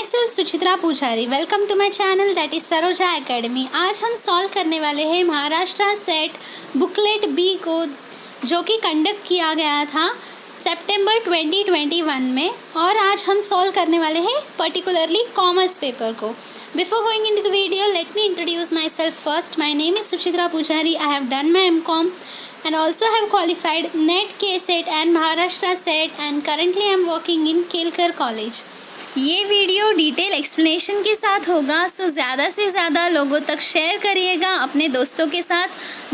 Self Suchitra Pujari. Welcome to my channel that is Saroja academy. आज हम solve करने वाले हैं महाराष्ट्र सेट बुकलेट बी को, जो कि कंडक्ट किया गया था सितंबर 2021 में, और आज हम सॉल्व करने वाले हैं पर्टिकुलरली कॉमर्स पेपर को। Before going into the video, let me introduce myself first. My name is Suchitra Pujari. I have done my MCom and also have qualified NET, KSET and Maharashtra SET, and currently I am working in Kelkar College. ये video detail explanation के साथ होगा, सो ज़्यादा से ज़्यादा लोगों तक share करिएगा अपने दोस्तों के साथ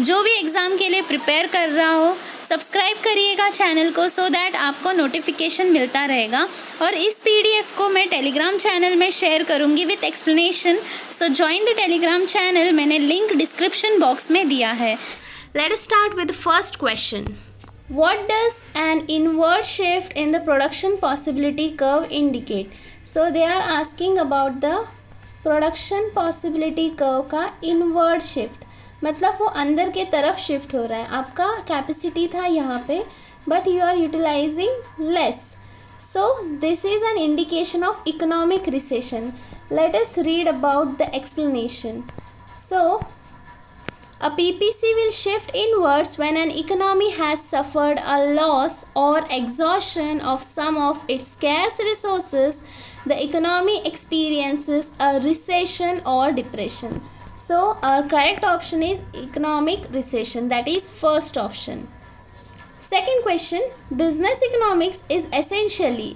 जो भी एग्ज़ाम के लिए प्रिपेयर कर रहा हो। सब्सक्राइब करिएगा चैनल को सो दैट आपको नोटिफिकेशन मिलता रहेगा, और इस पीडीएफ को मैं टेलीग्राम चैनल में शेयर करूँगी with explanation. So join the Telegram channel, मैंने लिंक डिस्क्रिप्शन बॉक्स में दिया है। Let us start with the first question. What does an inward shift in the production possibility curve indicate? So they are asking about the production possibility curve का inward shift, मतलब वो अंदर के तरफ shift हो रहा है। आपका कैपेसिटी था यहाँ पे, but you are utilizing less. So this is an indication of economic recession. Let us read about the explanation. So a PPC will shift inwards when an economy has suffered a loss or exhaustion of some of its scarce resources. The economy experiences a recession or depression. So our correct option is economic recession, that is first option. Second question, business economics is essentially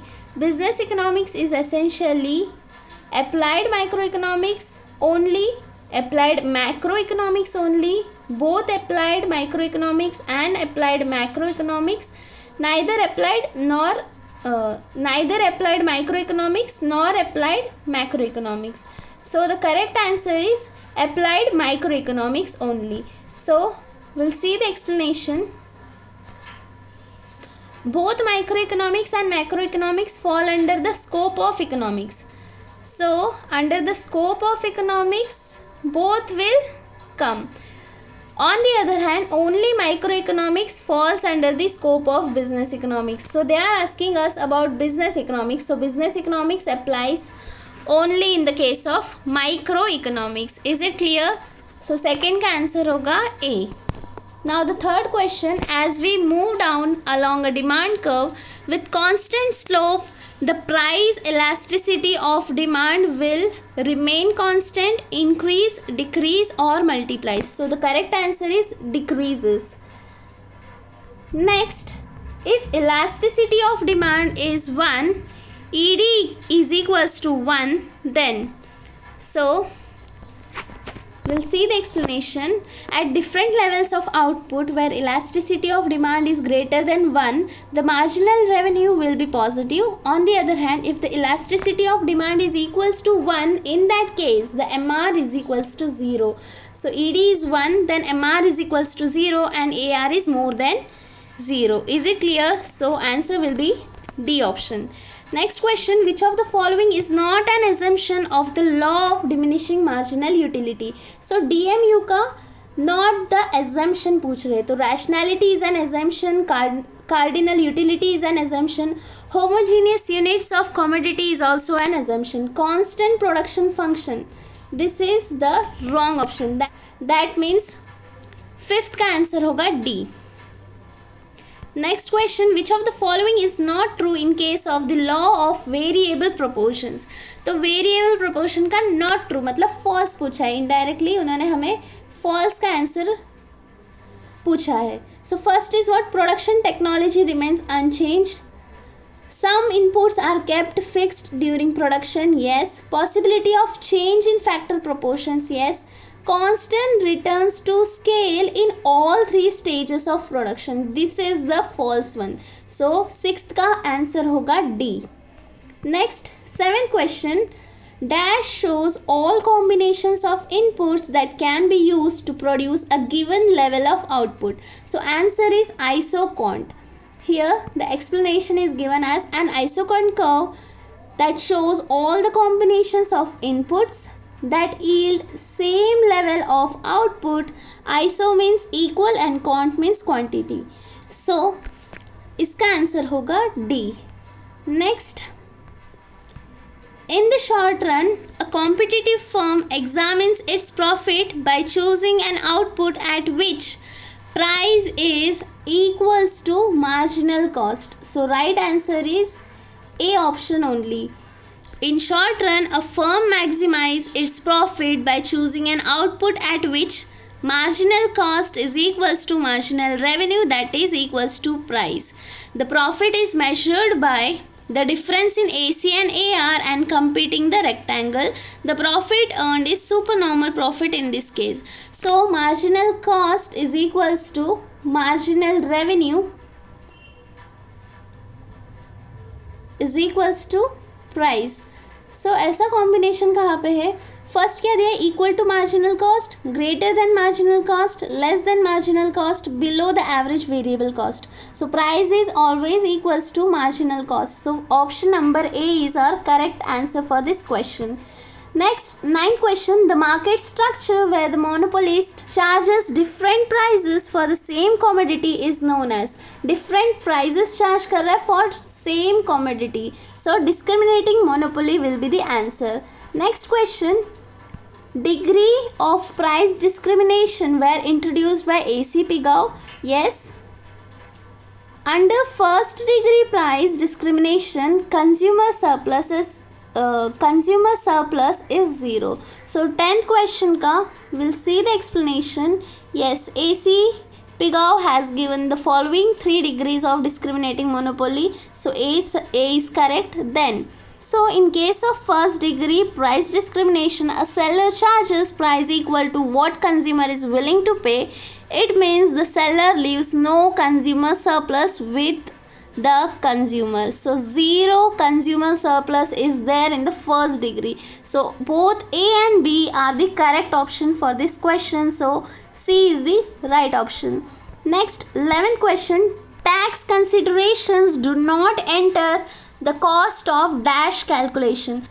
applied microeconomics only, applied macroeconomics only, both applied microeconomics and applied macroeconomics, neither applied microeconomics nor applied macroeconomics. So the correct answer is applied microeconomics only. So we'll see the explanation. Both microeconomics and macroeconomics fall under the scope of economics. So under the scope of economics both will come. On the other hand, only microeconomics falls under the scope of business economics. So they are asking us about business economics. So business economics applies only in the case of microeconomics. Is it clear? So second का answer होगा A. Now the third question, as we move down along a demand curve with constant slope, the price elasticity of demand will remain constant, increase, decrease or multiplies. So the correct answer is decreases. Next, if elasticity of demand is 1, ED is equals to 1, then we'll see the explanation. At different levels of output where elasticity of demand is greater than 1, the marginal revenue will be positive. On the other hand, if the elasticity of demand is equals to 1, in that case the MR is equals to 0. So ED is 1, then MR is equals to 0 and AR is more than 0. Is it clear? So answer will be D option. Next question, which of the following is not an assumption of the law of diminishing marginal utility? So DMU का not the assumption पूछ रहे, तो rationality is an assumption, cardinal utility is an assumption, homogeneous units of commodity is also an assumption, constant production function, this is the wrong option. That means fifth का answer होगा D. Next question, which of the following is not true in case of the law of variable proportions? तो variable proportion का not true मतलब false पूछा है, indirectly उन्होंने हमें false का answer पूछा है. So first is what? Production technology remains unchanged. Some inputs are kept fixed during production, yes. Possibility of change in factor proportions, yes. Constant returns to scale in all three stages of production, this is the false one. So sixth का answer होगा D. Next, seventh question, dash shows all combinations of inputs that can be used to produce a given level of output. So answer is isocont. Here the explanation is given as an isocont curve that shows all the combinations of inputs that yield same level of output. Iso means equal and cont means quantity. So इसका answer होगा D. Next, In the short run, a competitive firm examines its profit by choosing an output at which price is equals to marginal cost. So right answer is A option only. In short run, a firm maximizes its profit by choosing an output at which marginal cost is equals to marginal revenue, that is equals to price. The profit is measured by the difference in AC and AR and computing the rectangle. The profit earned is supernormal profit in this case. So marginal cost is equals to marginal revenue is equals to price. So ऐसा combination कहाँ पे है? First क्या दिया है? Equal to marginal cost, greater than marginal cost, less than marginal cost, below the average variable cost. So price is always equals to marginal cost. So option number A is our correct answer for this question. Next, ninth question. The market structure where the monopolist charges different prices for the same commodity is known as. Different prices charge कर रहा है for same commodity. So discriminating monopoly will be the answer. Next question. Degree of price discrimination were introduced by A.C. Pigou. Yes. Under first degree price discrimination, consumer surplus is 0. So 10th question ka we'll see the explanation. Yes, A.C. Pigou has given the following 3 degrees of discriminating monopoly. So A is correct. Then, so in case of first degree price discrimination, a seller charges price equal to what consumer is willing to pay. It means the seller leaves no consumer surplus with the consumer. So 0 consumer surplus is there in the first degree. So both A and B are the correct option for this question. So C is the right option. Next, 11th question. Tax considerations do not enter the cost of dash calculation.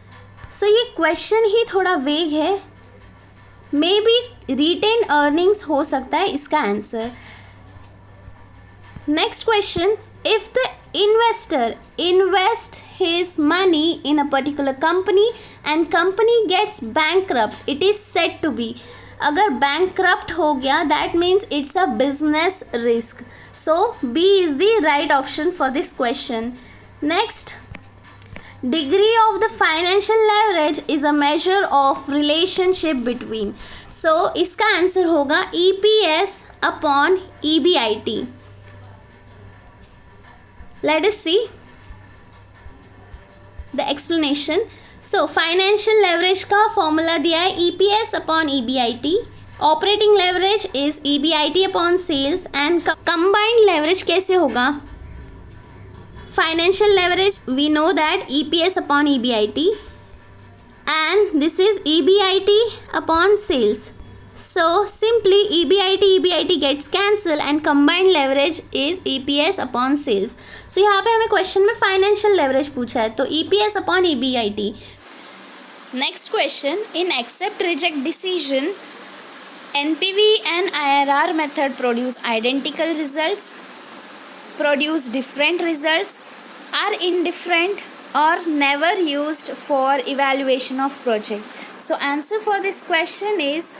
So ये question ही थोड़ा vague है. Maybe retained earnings हो सकता है इसका answer. Next question. If the investor invests his money in a particular company and company gets bankrupt, it is said to be. अगर bankrupt हो गया, that means it's a business risk. So B is the right option for this question. Next, degree of the financial leverage is a measure of relationship between. So इसका answer होगा EPS upon EBIT. Let us see the explanation. So financial leverage का formula दिया है EPS upon EBIT. Operating leverage is EBIT upon sales and combined leverage कैसे होगा? Financial leverage we know that EPS upon EBIT and this is EBIT upon sales. So simply EBIT gets cancelled and combined leverage is EPS upon sales. So यहाँ पे हमें question में financial leverage पूछा है तो EPS upon EBIT. Next question. In accept reject decision, NPV and IRR method produce identical results, produce different results, are indifferent or never used for evaluation of project. So answer for this question is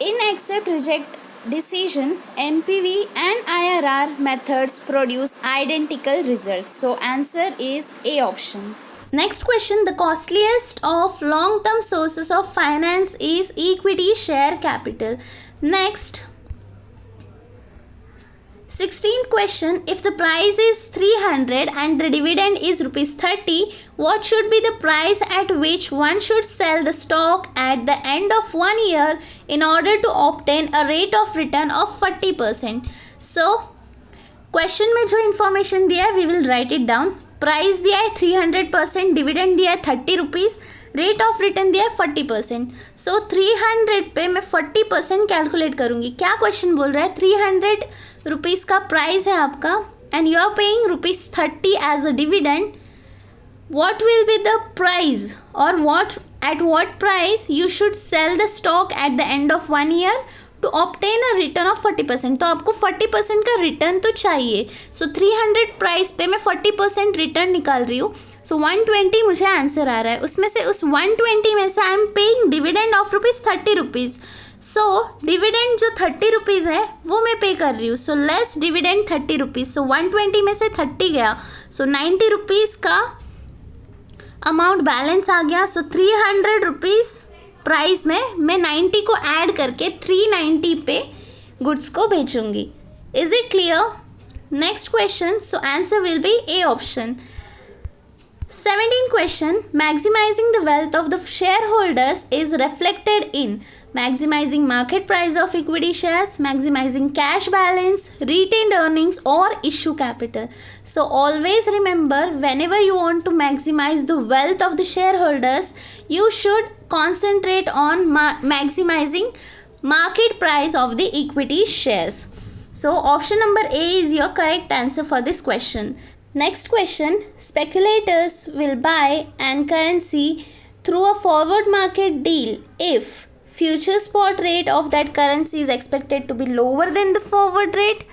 in accept reject decision, NPV and IRR methods produce identical results. So answer is A option. Next question. The costliest of long-term sources of finance is equity share capital. Next, 16th question. If the price is 300 and the dividend is rupees 30, what should be the price at which one should sell the stock at the end of 1 year in order to obtain a rate of return of 40%? So, question में जो information दिया है we will write it down. Price दिया है 300%, dividend दिया है 30 rupees, rate of return दिया है 40%. So 300 पे मैं 40% कैलकुलेट करूँगी. क्या क्वेश्चन बोल रहा है? 300 रुपीज़ का प्राइस है आपका and you are paying rupees 30 as a dividend. What will be the price or at what price you should sell the stock at the end of 1 year to obtain a return of 40%, तो आपको 40% का return तो चाहिए. सो 300 price पे मैं 40% return निकाल रही हूँ. सो 120 मुझे आंसर आ रहा है. उसमें से उस 120 में से I am paying dividend of ₹30. So dividend जो 30 रुपीज़ है वो मैं पे कर रही हूँ. So less dividend 30 rupees. सो 120 में से 30 गया. सो 90 रुपीज़ का अमाउंट बैलेंस आ गया. सो 300 रुपीज़ प्राइस में मैं 90 को ऐड करके 390 पे गुड्स को बेचूंगी. Is it clear? Next question. So answer will be A option. 17 question. Maximizing the wealth of the shareholders is reflected in maximizing market price of equity shares, maximizing cash balance, retained earnings or issue capital. So always remember, whenever you want to maximize the wealth of the shareholders, you should concentrate on maximizing market price of the equity shares. So option number A is your correct answer for this question. Next question. Speculators will buy an currency through a forward market deal if future spot rate of that currency is expected to be lower than the forward rate,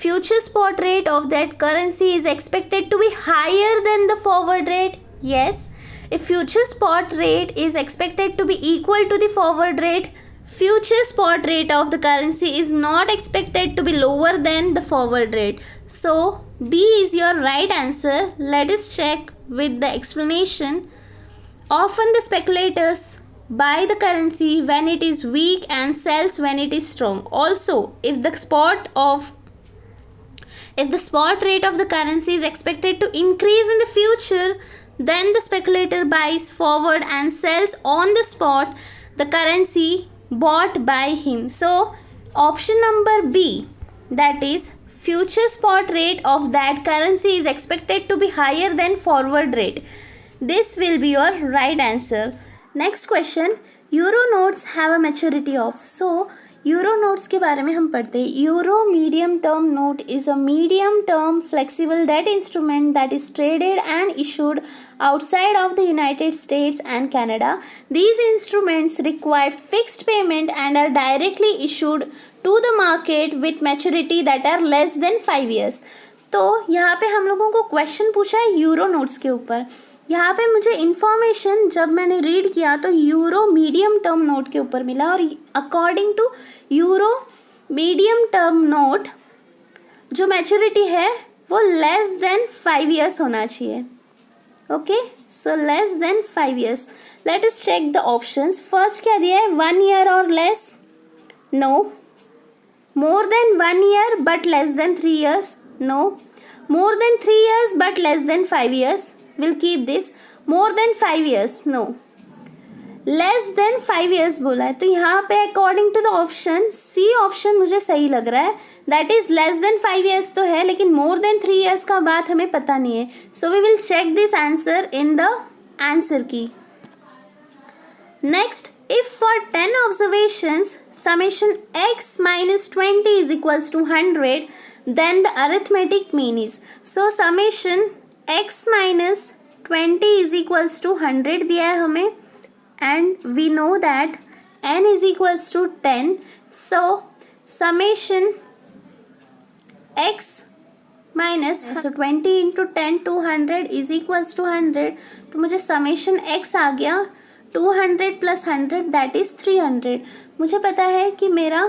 future spot rate of that currency is expected to be higher than the forward rate. Yes. If future spot rate is expected to be equal to the forward rate, future spot rate of the currency is not expected to be lower than the forward rate. So B is your right answer. Let us check with the explanation. Often the speculators buy the currency when it is weak and sells when it is strong. Also, if the spot rate of the currency is expected to increase in the future, then the speculator buys forward and sells on the spot the currency bought by him. So option number B, that is future spot rate of that currency is expected to be higher than forward rate. This will be your right answer. Next question. Euro notes have a maturity of. So euro notes के बारे में हम पढ़ते हैं. Euro medium term note is a medium term flexible debt instrument that is traded and issued outside of the United States and Canada. These instruments require fixed payment and are directly issued to the market with maturity that are less than 5 years. तो यहाँ पे हम लोगों को question पूछा है euro notes के ऊपर. यहाँ पे मुझे इन्फॉर्मेशन जब मैंने रीड किया तो यूरो मीडियम टर्म नोट के ऊपर मिला, और according to euro medium term note जो मैच्योरिटी है वो लेस देन 5 years होना चाहिए. Okay, so less than 5 years. Let us check the options. First क्या दिया है? 1 year और less. No. More than 1 year but less than 3 years. No. More than 3 years but less than 5 years. We'll keep this. More than 5 years. No. Less than 5 years बोला है, तो यहाँ पे according to the option C option मुझे सही लग रहा है. That is less than 5 years तो है, लेकिन more than 3 years का बात हमें पता नहीं है. So we will check this answer in the answer key. Next, if for 10 observations summation x minus 20 is equals to 100, then the arithmetic mean is. So summation x minus 20 is equals to 100 दिया है हमें, and we know that n is equals to 10. So summation x minus so 20 into 10 200 is equals to 100. तो मुझे summation x आ गया 200 plus 100 that is 300. मुझे पता है कि मेरा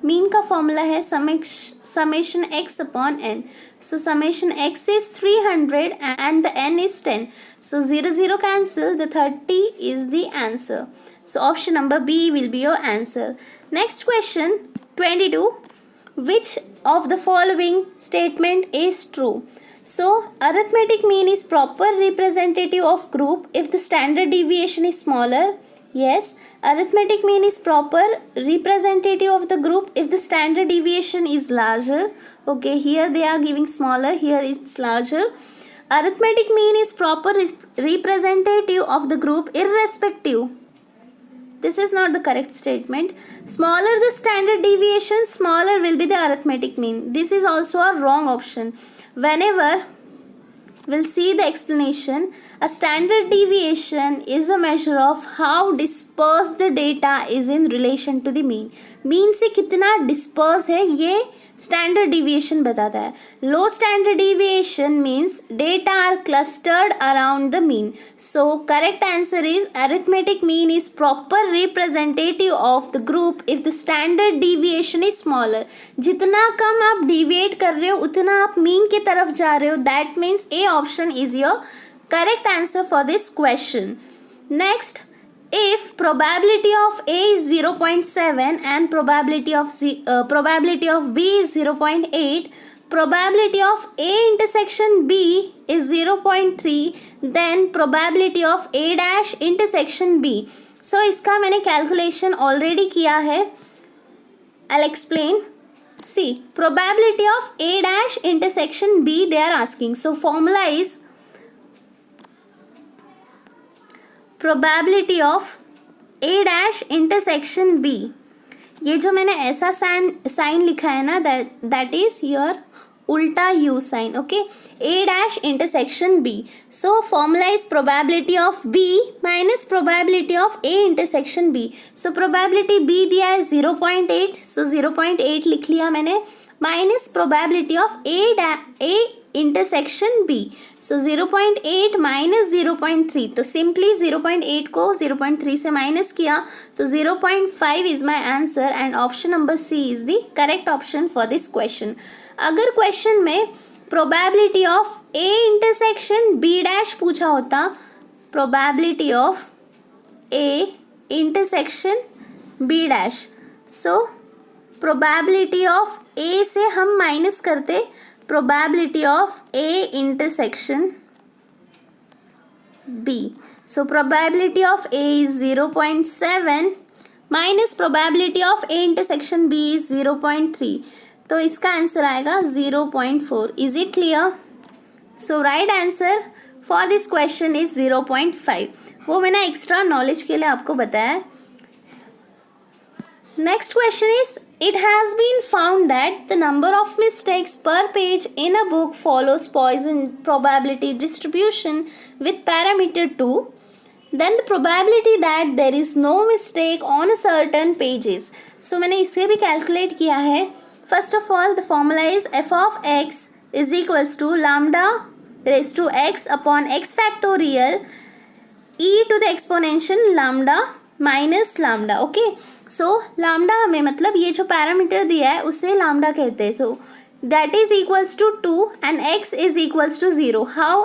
मीन का फॉर्मूला है summation x upon n. So summation x is 300 and the n is 10. So 0 0 cancel. The 30 is the answer. So option number B will be your answer. Next question 22. Which of the following statement is true? So arithmetic mean is proper representative of group if the standard deviation is smaller. Yes. Arithmetic mean is proper representative of the group if the standard deviation is larger. Okay, here they are giving smaller, here it's larger. Arithmetic mean is proper representative of the group irrespective. This is not the correct statement. Smaller the standard deviation, smaller will be the arithmetic mean. This is also a wrong option. Whenever we'll see the explanation. A standard deviation is a measure of how dispersed the data is in relation to the mean. mean से कितना dispersed है ये standard deviation बताता है. Low standard deviation means data are clustered around the mean. So correct answer is arithmetic mean is proper representative of the group if the standard deviation is smaller. जितना कम आप deviate कर रहे हो उतना आप mean की तरफ जा रहे हो. That means A option is your correct answer for this question. Next, if probability of A is 0.7 and probability of B is 0.8, probability of A intersection B is 0.3, then probability of A dash intersection B. So इसका मैंने calculation already किया है. I'll explain. See, probability of A dash intersection B they are asking. So formula is probability of A dash intersection B. ये जो मैंने ऐसा sign लिखा है ना that is your उल्टा U sign. Okay, A dash intersection B. So formula is probability of B minus probability of A intersection B. So probability B दिया है 0.8. So 0.8 लिख लिया मैंने minus probability of A intersection B. So 0.8 minus 0.3. तो simply 0.8 को 0.3 से minus किया तो 0.5 is my answer and option number C is the correct option for this question. अगर question में probability of A intersection B dash पूछा होता, probability of A intersection B dash. So probability of A से हम minus करते probability of A intersection B. So probability of A is 0.7 minus probability of A intersection B is 0.3. तो इसका answer आएगा 0.4. Is it clear? So right answer for this question is 0.5. वो मैंने extra knowledge के लिए आपको बताया. Next question is, it has been found that the number of mistakes per page in a book follows Poisson probability distribution with parameter 2. Then the probability that there is no mistake on a certain page is. So मैंने इसे भी calculate किया है. First of all, the formula is f of x is equals to lambda raised to x upon x factorial e to the exponential lambda minus lambda. Okay. So lambda हमें मतलब ये जो parameter दिया है उसे lambda कहते हैं. So that is equals to 2 and x is equals to 0. How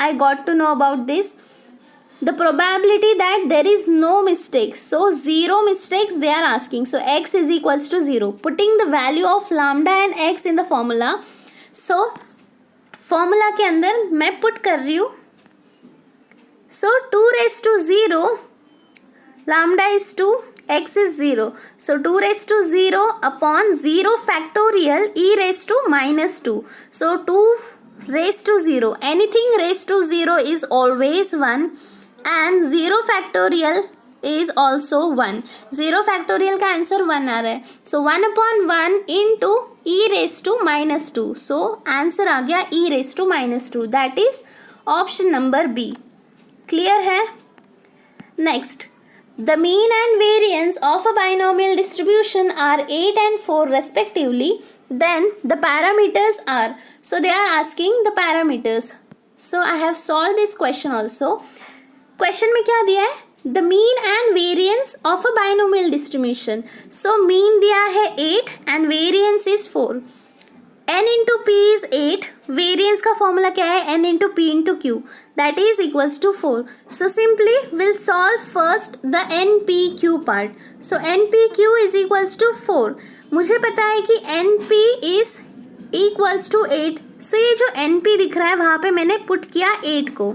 I got to know about this? The probability that there is no mistakes. So 0 mistakes they are asking. So x is equals to 0. Putting the value of lambda and x in the formula. So formula के अंदर मैं put कर रही हूँ. So 2 raised to 0 lambda is 2, x is 0. So 2 raised to 0 upon 0 factorial e raised to minus 2. So 2 raised to 0. Anything raised to 0 is always 1 and 0 factorial is also 1. 0 factorial का answer 1 आ रहा है. So 1 upon 1 into e raised to minus 2. So answer आ गया e raised to minus 2. That is option number B. Clear है? Next. The mean and variance of a binomial distribution are 8 and 4 respectively. Then the parameters are. So they are asking the parameters. So I have solved this question also. Question में क्या दिया है? The mean and variance of a binomial distribution. So mean दिया है 8 and variance is 4. n into p is 8. Variance का formula क्या है? n into p into q. That is equals to 4. So simply we'll solve first the npq part. So npq is equals to 4. मुझे पता है कि np is equals to 8. So ये जो np दिख रहा है वहाँ पे मैंने put किया 8 को.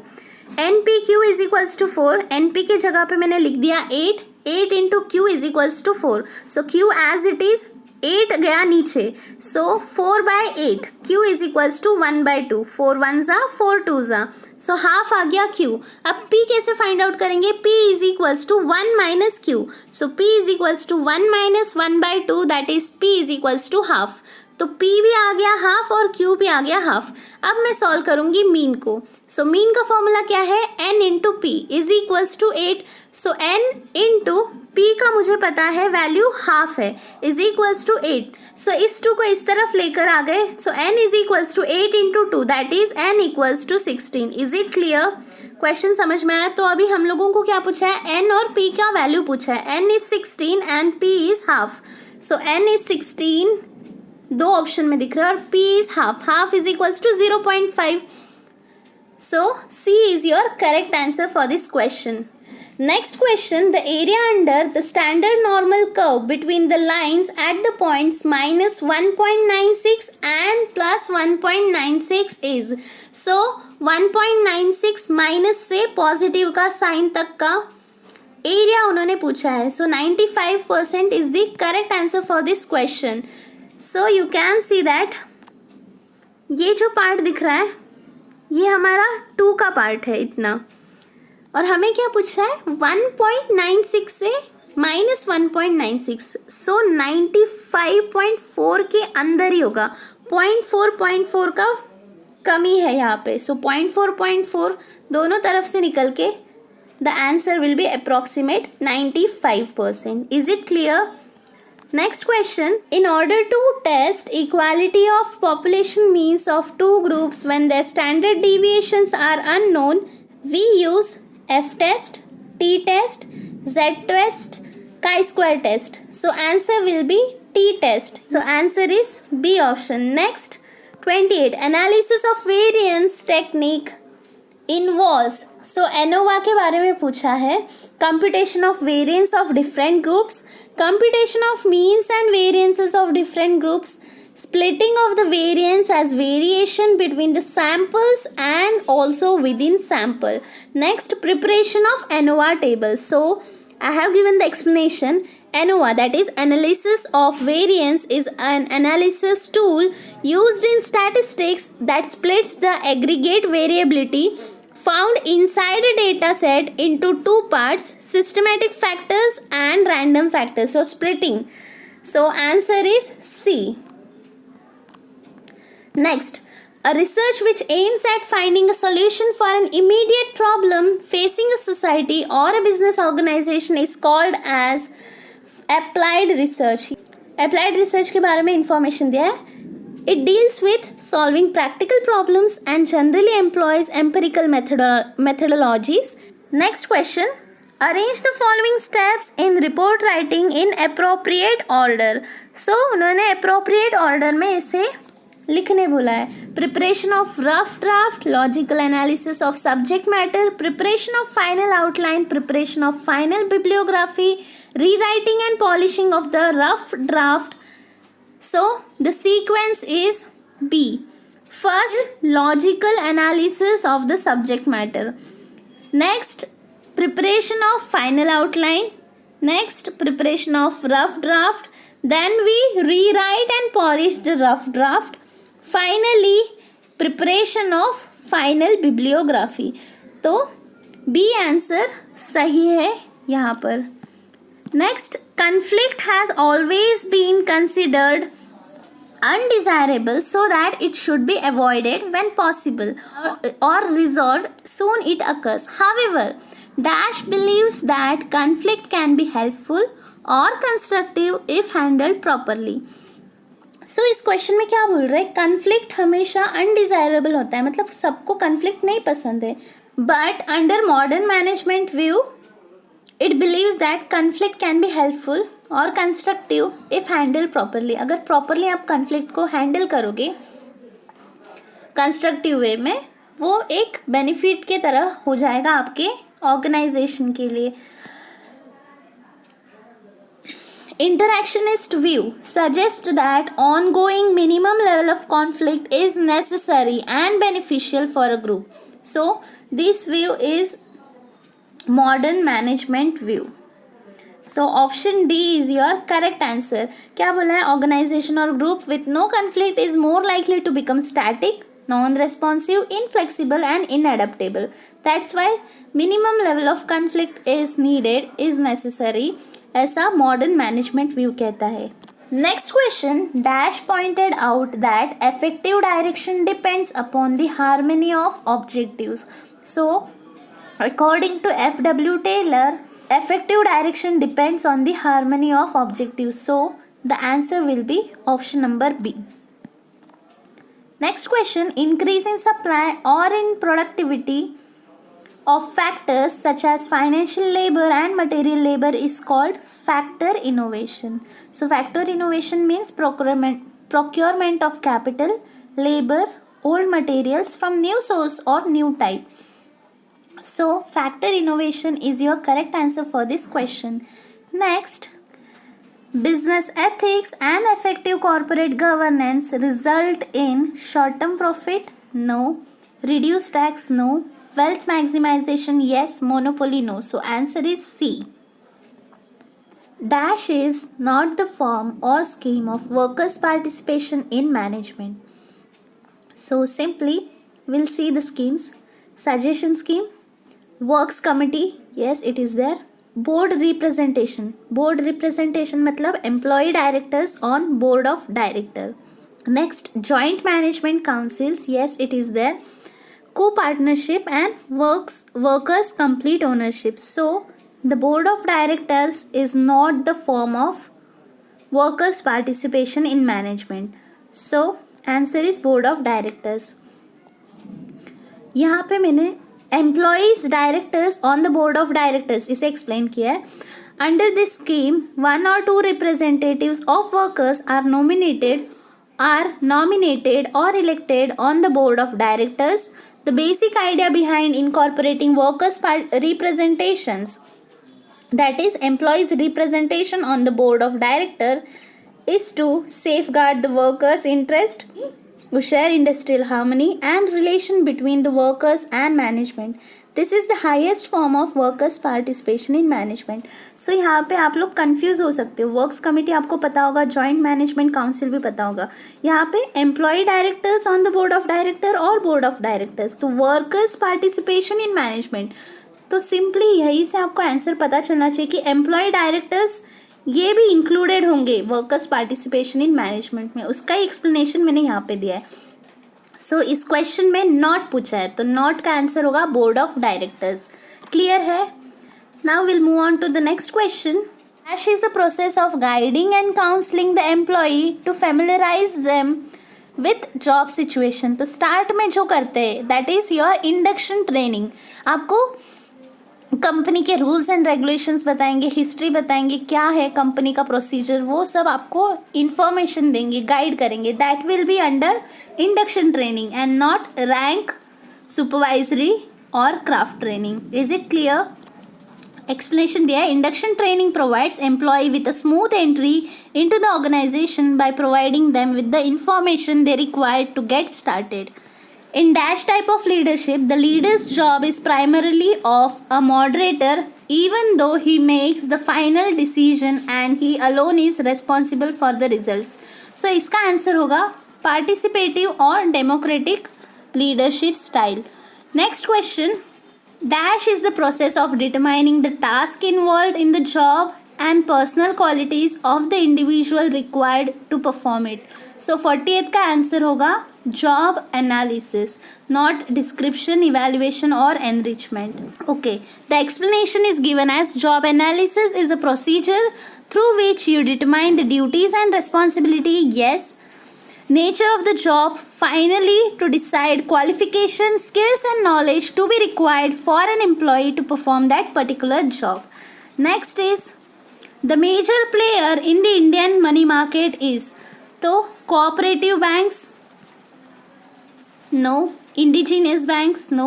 npq is equals to 4. np के जगह पे मैंने लिख दिया 8. 8 into q is equals to 4. So q as it is 8 गया नीचे. So 4 by 8. q is equals to 1 by 2. 4 1s are 4 2s are. So half आ गया q. अब p कैसे फाइंड आउट करेंगे? p is equals to 1 minus q. So p is equals to 1 minus 1 by 2, that is p is equals to half. तो P भी आ गया half और Q भी आ गया हाफ। अब मैं सॉल्व करूंगी मीन को। सो मीन का फॉर्मूला क्या है, n into P is equals to 8। So n into P का मुझे पता है वैल्यू हाफ है, इज इक्वल्स टू 8। सो इस 2 को इस तरफ लेकर आ गए। So n is equals to 8 into 2 that is n equals to 16। Is it clear? Question समझ में आया? तो अभी हम लोगों को क्या पूछा है, n और p का वैल्यू पूछा है। n is 16 and p is half. So n is 16 दो ऑप्शन में दिख रहा है और p is half. Half is equals to 0.5। So C is your correct answer for this question. Next question, the area under the standard normal curve between the lines at the points minus 1.96 and plus 1.96 is. So 1.96 minus से positive का sign तक का area उन्होंने पूछा है। सो 95% is the correct answer for this question. So you can see that ये जो part दिख रहा है ये हमारा 2 का पार्ट है इतना, और हमें क्या पूछा है 1.96 से माइनस 1.96। सो 95.4 के अंदर ही होगा। 0.4 का कमी है यहाँ पे। सो 0.4 दोनों तरफ से निकल के the answer will B approximate 95%। Is it clear? Next question, in order to test equality of population means of two groups when their standard deviations are unknown, we use F-test, T-test, Z-test, chi-square test. So answer will be T-test. So answer is B option. Next, 28, analysis of variance technique involves. So ANOVA के बारे में पूछा है, computation of variance of different groups, computation of means and variances of different groups, splitting of the variance as variation between the samples and also within sample. Next, preparation of ANOVA tables. So I have given the explanation. ANOVA, that is analysis of variance, is an analysis tool used in statistics that splits the aggregate variability found inside a data set into two parts, systematic factors and random factors. So splitting. So answer is C. Next, a research which aims at finding a solution for an immediate problem facing a society or a business organization is called as applied research. Applied research के बारे में information दिया है। It deals with solving practical problems and generally employs empirical methodologies. Next question. Arrange the following steps in report writing in appropriate order. So, उन्होंने appropriate order में इसे लिखने बोला है। Preparation of rough draft, logical analysis of subject matter, preparation of final outline, preparation of final bibliography, rewriting and polishing of the rough draft. So the sequence is B. First, logical analysis of the subject matter. Next, preparation of final outline. Next, preparation of rough draft. Then we rewrite and polish the rough draft. Finally, preparation of final bibliography. तो B answer सही है यहाँ पर। Next, conflict has always been considered undesirable so that it should be avoided when possible or resolved soon it occurs. However, Dash believes that conflict can be helpful or constructive if handled properly. So इस question में क्या बोल रहे हैं, conflict हमेशा undesirable होता है, मतलब सबको conflict नहीं पसंद है, but under modern management view it believes that conflict can be helpful or constructive if handled properly. अगर properly आप conflict को handle करोगे constructive way में, वो एक benefit के तरह हो जाएगा आपके organization के लिए। Interactionist view suggests that ongoing minimum level of conflict is necessary and beneficial for a group. So this view is modern management view. So option D is your correct answer. क्या बोला है, organization or group with no conflict is more likely to become static, non-responsive, inflexible and inadaptable. That's why minimum level of conflict is needed, is necessary, ऐसा modern management view कहता है। Next question, Dash pointed out that effective direction depends upon the harmony of objectives. So, according to F.W. Taylor, effective direction depends on the harmony of objectives. So, the answer will be option number B. Next question, increase in supply or in productivity of factors such as financial labor and material labor is called factor innovation. So factor innovation means procurement of capital, labor, old materials from new source or new type. So factor innovation is your correct answer for this question. Next, business ethics and effective corporate governance result in short-term profit? No. Reduced tax? No. Wealth maximization? Yes. Monopoly? No. So answer is C. Dash is not the form or scheme of workers' participation in management. So simply we'll see the schemes. Suggestion scheme, works committee, yes it is there. Board representation मतलब employee directors on board of director. Next, joint management councils, yes it is there. Co-partnership and workers complete ownership. So the board of directors is not the form of workers participation in management. So answer is board of directors. यहाँ पे मैंने employees directors on the board of directors इसे explain किया है. Under this scheme 1 or 2 representatives of workers are nominated or elected on the board of directors. The basic idea behind incorporating workers representations, that is employees representation on the board of director, is to safeguard the workers' interest, to share industrial harmony and relation between the workers and management. This is the highest form of workers participation in management. So यहाँ पे आप लोग confuse हो सकते हो. Works committee आपको पता होगा, जॉइंट मैनेजमेंट काउंसिल भी पता होगा. यहाँ पे employ directors on the board of director और बोर्ड ऑफ डायरेक्टर्स, तो वर्कर्स पार्टिसिपेशन इन मैनेजमेंट. तो सिंपली यही से आपको आंसर पता चलना चाहिए कि एम्प्लॉय डायरेक्टर्स ये भी इंक्लूडेड होंगे वर्कर्स पार्टिसिपेशन इन मैनेजमेंट में. उसका ही एक्सप्लेनेशन मैंने यहाँ पे दिया है. सो इस क्वेश्चन में नॉट पूछा है, तो नॉट का आंसर होगा बोर्ड ऑफ डायरेक्टर्स. क्लियर है? Now will move on to the next question. Dash is a process of guiding and counselling the employee to familiarise them with job situation. तो start में जो करते हैं that is your induction training. आपको company के rules and regulations बताएंगे, history बताएंगे, क्या है कंपनी का प्रोसीजर, वो सब आपको इंफॉर्मेशन देंगे, गाइड करेंगे. That will be under induction training and not rank, supervisory और craft training. Is it clear? Explanation दिया है. Induction training provides employ with a smooth entry into the organisation by providing them with the information they required to get started. In dash type of leadership, the leader's job is primarily of a moderator, even though he makes the final decision and he alone is responsible for the results. So इसका answer होगा participative और democratic leadership style. Next question. Dash is the process of determining the task involved in the job and personal qualities of the individual required to perform it. So 48th का answer होगा job analysis, not description, evaluation or enrichment. Okay, the explanation is given as job analysis is a procedure through which you determine the duties and responsibility, yes, nature of the job, finally to decide qualifications, skills and knowledge to be required for an employee to perform that particular job. Next is the major player in the Indian money market is, तो cooperative banks, no. Indigenous banks, no.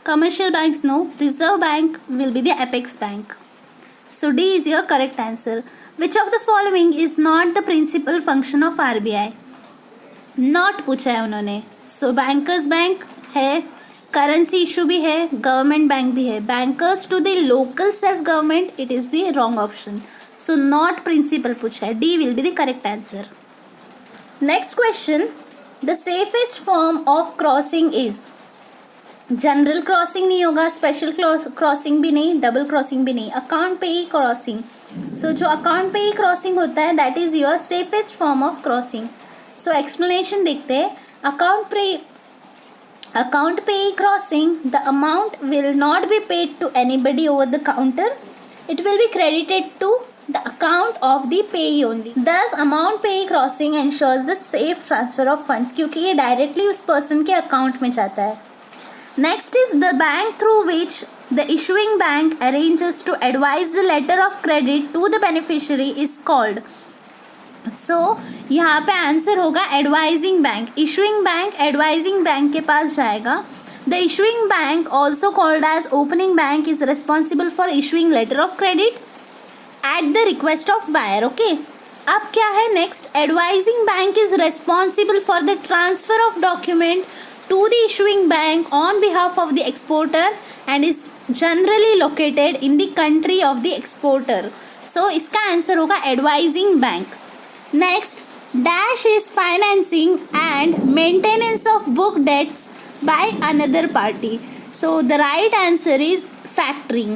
Commercial banks, no. Reserve Bank will be the apex bank. So D is your correct answer. Which of the following is not the principal function of RBI? Not पूछा है उन्होंने. So bankers bank है, currency issue भी है, government bank भी है. Bankers to the local self government, it is the wrong option. So not principal पूछा है. D will be the correct answer. Next question. The safest form of crossing is, general crossing नहीं होगा, special crossing भी नहीं, double crossing भी नहीं, account पे ही crossing. सो जो अकाउंट पे ही क्रॉसिंग होता है that is your safest form of crossing. So explanation देखते हैं. Account pay crossing, the amount will not be paid to anybody over the counter. It will be credited to the account of the payee only. Thus, amount pay crossing ensures the safe transfer of funds क्योंकि ये directly उस person के account में जाता है. Next is the bank through which the issuing bank arranges to advise the letter of credit to the beneficiary is called. सो यहाँ पे answer होगा advising bank. Issuing bank advising bank के पास जाएगा. The issuing bank also called as opening bank is responsible for issuing letter of credit at the request of buyer. Okay, अब क्या है next. Advising bank is responsible for the transfer of document to the issuing bank on behalf of the exporter and is generally located in the country of the exporter. So इसका answer होगा advising bank. Next, dash is financing and maintenance of book debts by another party. So the right answer is factoring.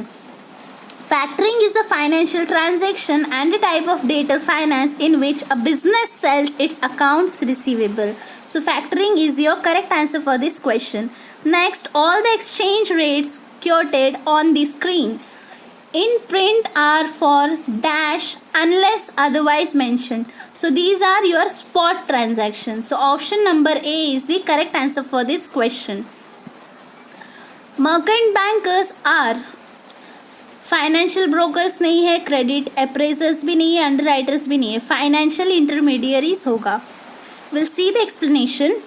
Factoring is a financial transaction and a type of debtor finance in which a business sells its accounts receivable. So factoring is your correct answer for this question. Next, all the exchange rates quoted on the screen in print are for dash unless otherwise mentioned. So these are your spot transactions. So option number A is the correct answer for this question. Merchant bankers are financial brokers नहीं है, credit appraisers भी नहीं है, underwriters भी नहीं है, financial intermediaries होगा. We'll see the explanation.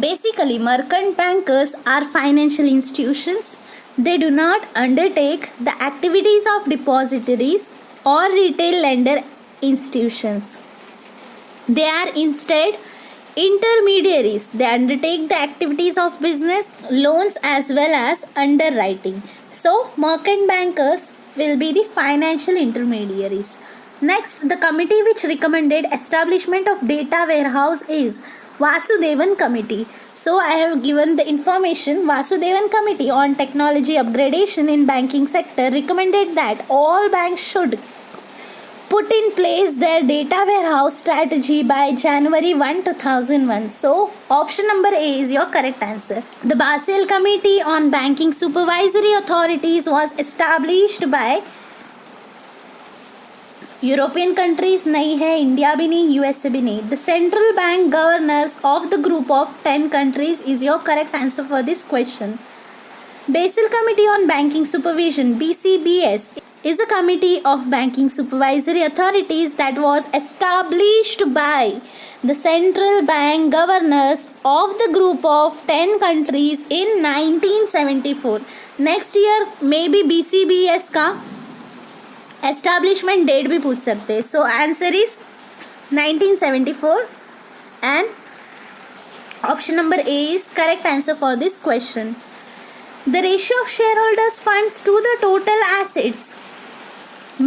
Basically, merchant bankers are financial institutions. They do not undertake the activities of depositories or retail lender institutions. They are instead intermediaries. They undertake the activities of business, loans as well as underwriting. So, merchant bankers will be the financial intermediaries. Next, the committee which recommended establishment of data warehouse is Vasudevan Committee. So I have given the information. Vasudevan Committee on Technology Upgradation in Banking Sector recommended that all banks should put in place their data warehouse strategy by January 1, 2001. So option number A is your correct answer. The Basel Committee on Banking Supervisory Authorities was established by European countries नहीं है, India भी नहीं, USA भी नहीं. The central bank governors of the group of 10 countries is your correct answer for this question. BECIL committee on banking supervision BCBS is a committee of banking supervisory authorities that was established by the central bank governors of the group of 10 countries in 1974. Next year maybe BCBS का establishment date भी पूछ सकते हैं. So answer is 1974 and option number A is correct answer for this question. The ratio of shareholders funds to the total assets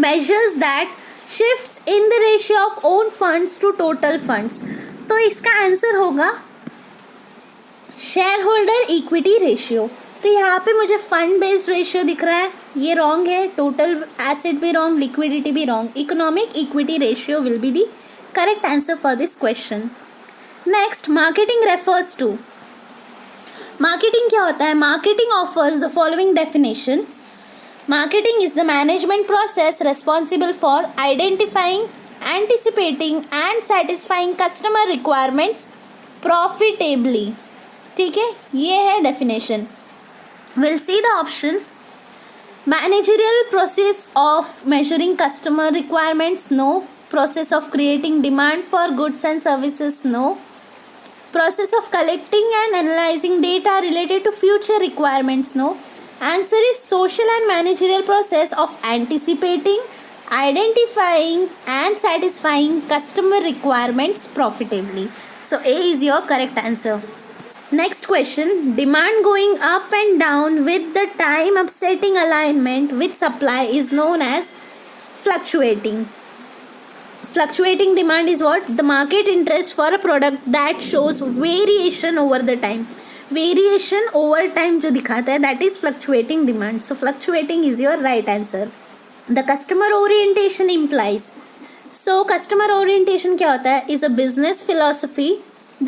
measures that shifts in the ratio of own funds to total funds. तो इसका answer होगा share holder equity ratio. तो यहाँ पे मुझे fund based ratio दिख रहा है, ये रॉन्ग है. टोटल एसेट भी रॉन्ग, लिक्विडिटी भी wrong. Economic equity ratio will be the correct answer for this question. Next, marketing refers to. Marketing क्या होता है? Marketing offers the following definition. Marketing is the management process responsible for identifying, anticipating and satisfying customer requirements profitably. ठीक है, ये है definition. We'll see the options. Managerial process of measuring customer requirements, no. Process of creating demand for goods and services, no. Process of collecting and analyzing data related to future requirements, no. Answer is social and managerial process of anticipating, identifying and satisfying customer requirements profitably. So A is your correct answer. Next question, demand going up and down with the time upsetting alignment with supply is known as fluctuating. Fluctuating demand is what? The market interest for a product that shows variation over the time. Variation over time जो दिखाता है that is fluctuating demand. So fluctuating is your right answer. The customer orientation implies. So customer orientation क्या होता है? Is a business philosophy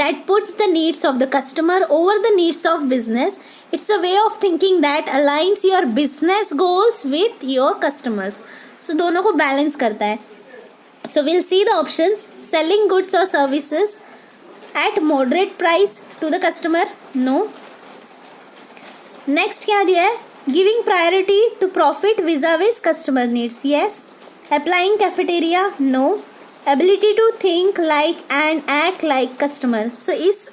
that puts the needs of the customer over the needs of business. It's a way of thinking that aligns your business goals with your customers. So दोनों को balance करता है. So we'll see the options. Selling goods or services at moderate price to the customer. No. Next क्या दिया है? Giving priority to profit vis-a-vis customer needs. Yes. Applying cafeteria. No. Ability to think like and act like customers. So इस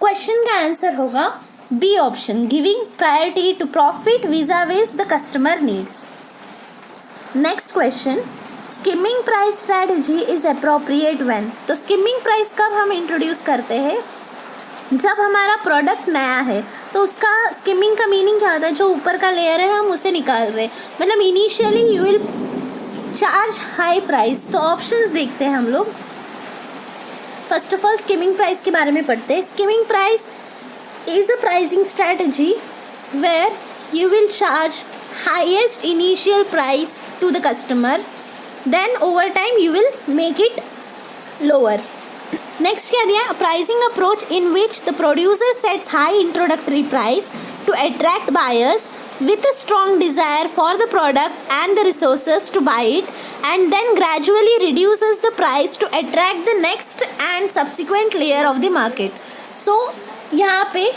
question का answer होगा B option, giving priority to profit vis-a-vis the customer needs. Next question, skimming price strategy is appropriate when. तो skimming price कब हम introduce करते हैं? जब हमारा प्रोडक्ट नया है. तो उसका स्किमिंग का मीनिंग क्या होता है? जो ऊपर का लेयर है हम उसे निकाल रहे हैं, मतलब initially you will charge high price. तो ऑप्शंस देखते हैं हम लोग. First of all skimming price के बारे में पढ़ते हैं. Skimming price is a pricing strategy where you will charge highest initial price to the customer, then over time you will make it lower. Next क्या दिया? A pricing approach in which the producer sets high introductory price to attract buyers with a strong desire for the product and the resources to buy it, and then gradually reduces the price to attract the next and subsequent layer of the market. So यहाँ पे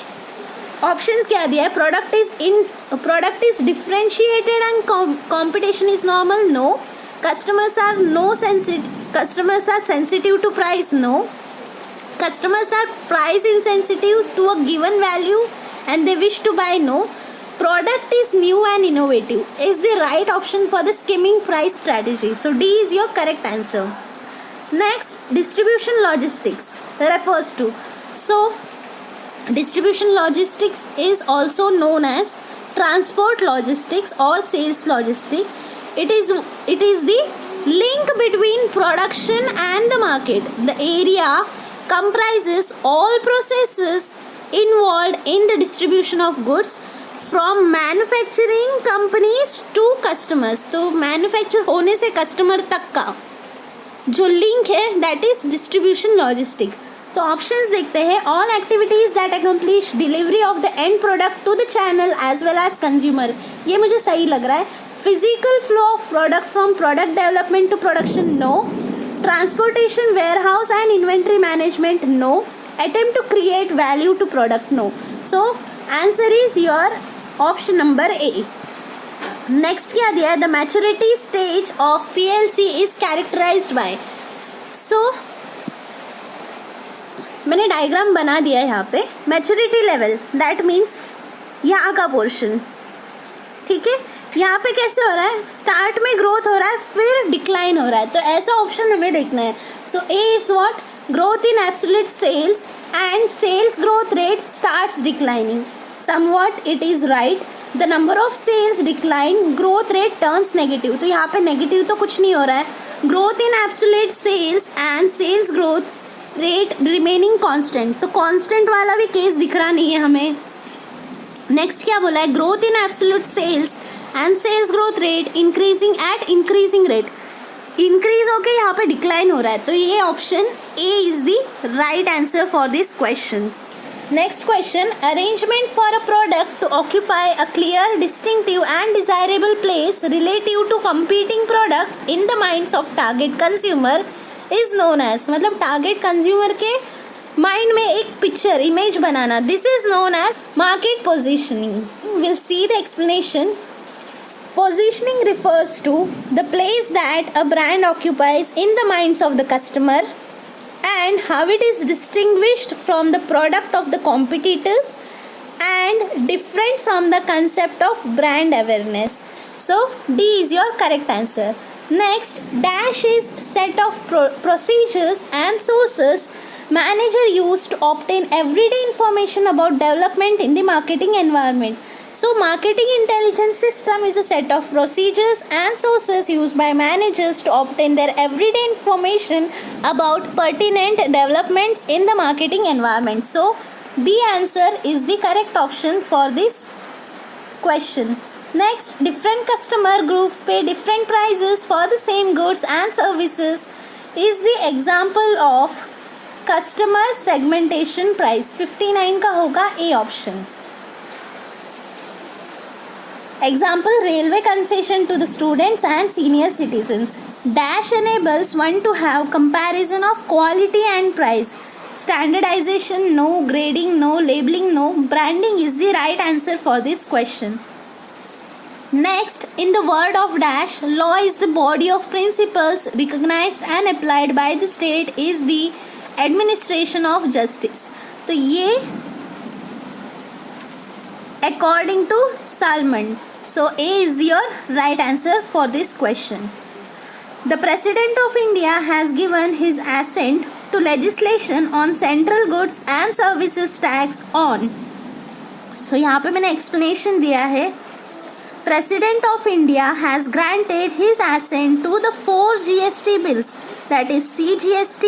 options क्या दिया है? Product is differentiated and competition is normal. No. Customers are sensitive to price. No. Customers are price insensitive to a given value and they wish to buy. No. Product is new and innovative is the right option for the skimming price strategy. So D is your correct answer. Next, distribution logistics refers to. So distribution logistics is also known as transport logistics or sales logistics. It is the link between production and the market. The area comprises all processes involved in the distribution of goods from manufacturing companies to customers. तो manufacture होने से customer तक का जो link है that is distribution logistics. तो options देखते हैं. All activities that accomplish delivery of the end product to the channel as well as consumer. ये मुझे सही लग रहा है. Physical flow of product from product development to production. No. Transportation, warehouse and inventory management. No. Attempt to create value to product. No. So answer is your option number A. Next क्या दिया है? The maturity stage of PLC is characterised by. So मैंने diagram बना दिया है यहाँ पे. Maturity level that means यहाँ का पोर्शन. ठीक है, यहाँ पे कैसे हो रहा है? स्टार्ट में ग्रोथ हो रहा है, फिर डिक्लाइन हो रहा है. तो ऐसा ऑप्शन हमें देखना है. So A is what? Growth in absolute sales and sales growth rate starts declining. Somewhat it is right. The number of sales decline, growth rate turns negative. तो यहाँ पे नेगेटिव तो कुछ नहीं हो रहा है. Growth in absolute sales and sales growth rate remaining constant. तो कांस्टेंट वाला भी केस दिख रहा नहीं है हमें. नेक्स्ट क्या बोला है? Growth in absolute sales and sales growth rate increasing at increasing rate. Increase होके यहाँ पे डिक्लाइन हो रहा है. तो ये option A is the right answer for this question. Next question, arrangement for a product to occupy a clear, distinctive and desirable place relative to competing products in the minds of target consumer is known as. मतलब target consumer के mind में एक picture, image बनाना. This is known as market positioning. Will see the explanation. Positioning refers to the place that a brand occupies in the minds of the customer and how it is distinguished from the product of the competitors and different from the concept of brand awareness. So D is your correct answer. Next, dash is set of procedures and sources manager use to obtain everyday information about development in the marketing environment. So marketing intelligence system is a set of procedures and sources used by managers to obtain their everyday information about pertinent developments in the marketing environment. So B answer is the correct option for this question. Next, different customer groups pay different prices for the same goods and services is the example of customer segmentation price. 59 का होगा A option. Example, railway concession to the students and senior citizens. Dash enables one to have comparison of quality and price. Standardization, no. Grading, no. Labeling, no. Branding is the right answer for this question. Next, in the word of Dash, law is the body of principles recognized and applied by the state is the administration of justice. तो ये according to Salmond. So A is your right answer for this question. The President of India has given his assent to legislation on central goods and services tax on. So यहाँ पे मैंने explanation दिया है. President of India has granted his assent to the 4 GST bills, that is CGST,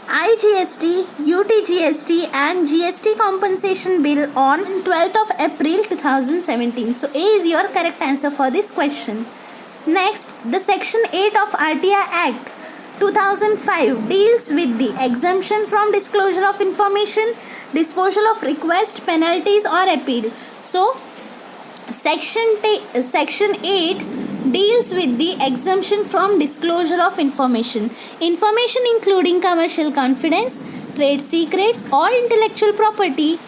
IGST, UTGST and GST compensation bill on 12th of April 2017. So A is your correct answer for this question. Next, the Section 8 of RTI Act 2005 deals with the exemption from disclosure of information, disposal of request, penalties or appeal. So Section 8 deals with the exemption from disclosure of information including commercial confidence, trade secrets or intellectual property,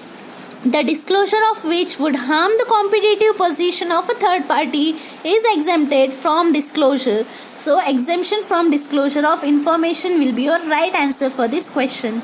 the disclosure of which would harm the competitive position of a third party is exempted from disclosure. So exemption from disclosure of information will be your right answer for this question.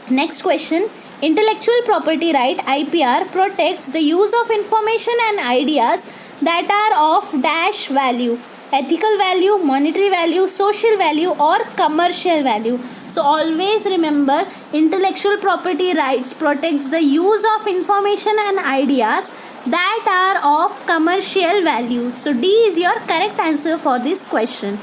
Next question. Intellectual property right IPR protects the use of information and ideas that are of dash value, ethical value, monetary value, social value or commercial value. So always remember, intellectual property rights protects the use of information and ideas that are of commercial value. So D is your correct answer for this question.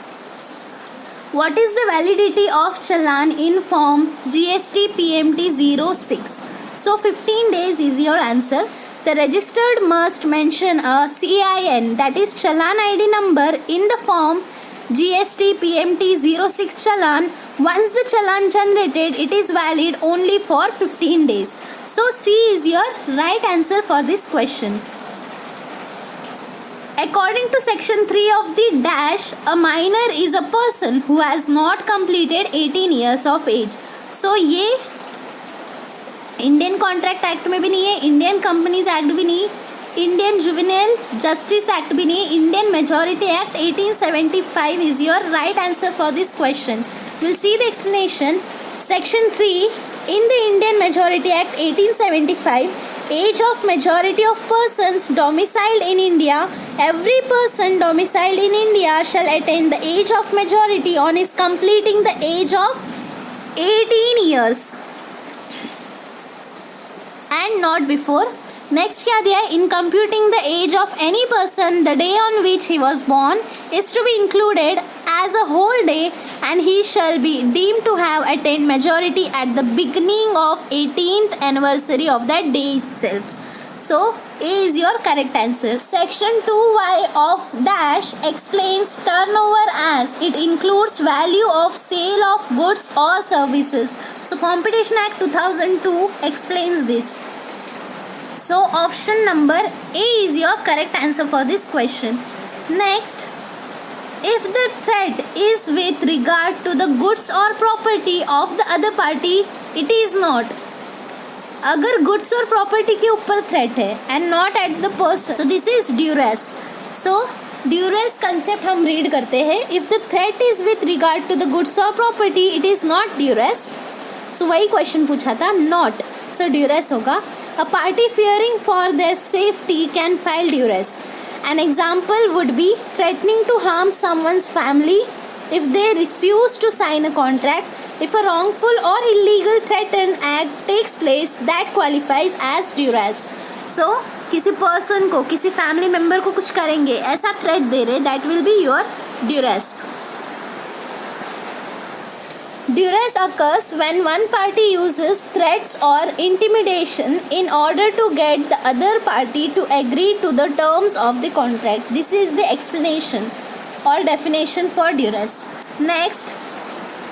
What is the validity of challan in form GST PMT 06? So 15 days is your answer. The registered must mention a CIN, that is challan ID number, in the form GST PMT 06 challan. Once the challan generated, it is valid only for 15 days. So C is your right answer for this question. According to Section 3 of the dash, a minor is a person who has not completed 18 years of age. So ये Indian contract act में भी नहीं है, Indian companies act भी नहीं, Indian juvenile justice act भी नहीं, Indian majority act 1875 is your right answer for this question. We'll see the explanation. Section 3 in the Indian Majority Act 1875, age of majority of persons domiciled in India. Every person domiciled in India shall attain the age of majority on his completing the age of 18 years and not before. Next क्या दिया है? In computing the age of any person, the day on which he was born is to be included as a whole day, and he shall be deemed to have attained majority at the beginning of 18th anniversary of that day itself. So A is your correct answer. Section 2Y of dash explains turnover as it includes value of sale of goods or services. So Competition Act 2002 explains this. So option number A is your correct answer for this question. Next, if the threat is with regard to the goods or property of the other party, it is not. अगर goods और property के ऊपर threat है and not at the person, so this is duress. So duress concept हम read करते हैं. If the threat is with regard to the goods or property, it is not duress. So वही question पूछा था, not. So duress होगा. A party fearing for their safety can file duress. An example would be threatening to harm someone's family if they refuse to sign a contract. If a wrongful or illegal threatened act takes place, that qualifies as duress. So किसी person को, किसी family member को कुछ करेंगे, ऐसा threat दे रहे, that will be your duress. Duress occurs when one party uses threats or intimidation in order to get the other party to agree to the terms of the contract. This is the explanation or definition for duress. Next,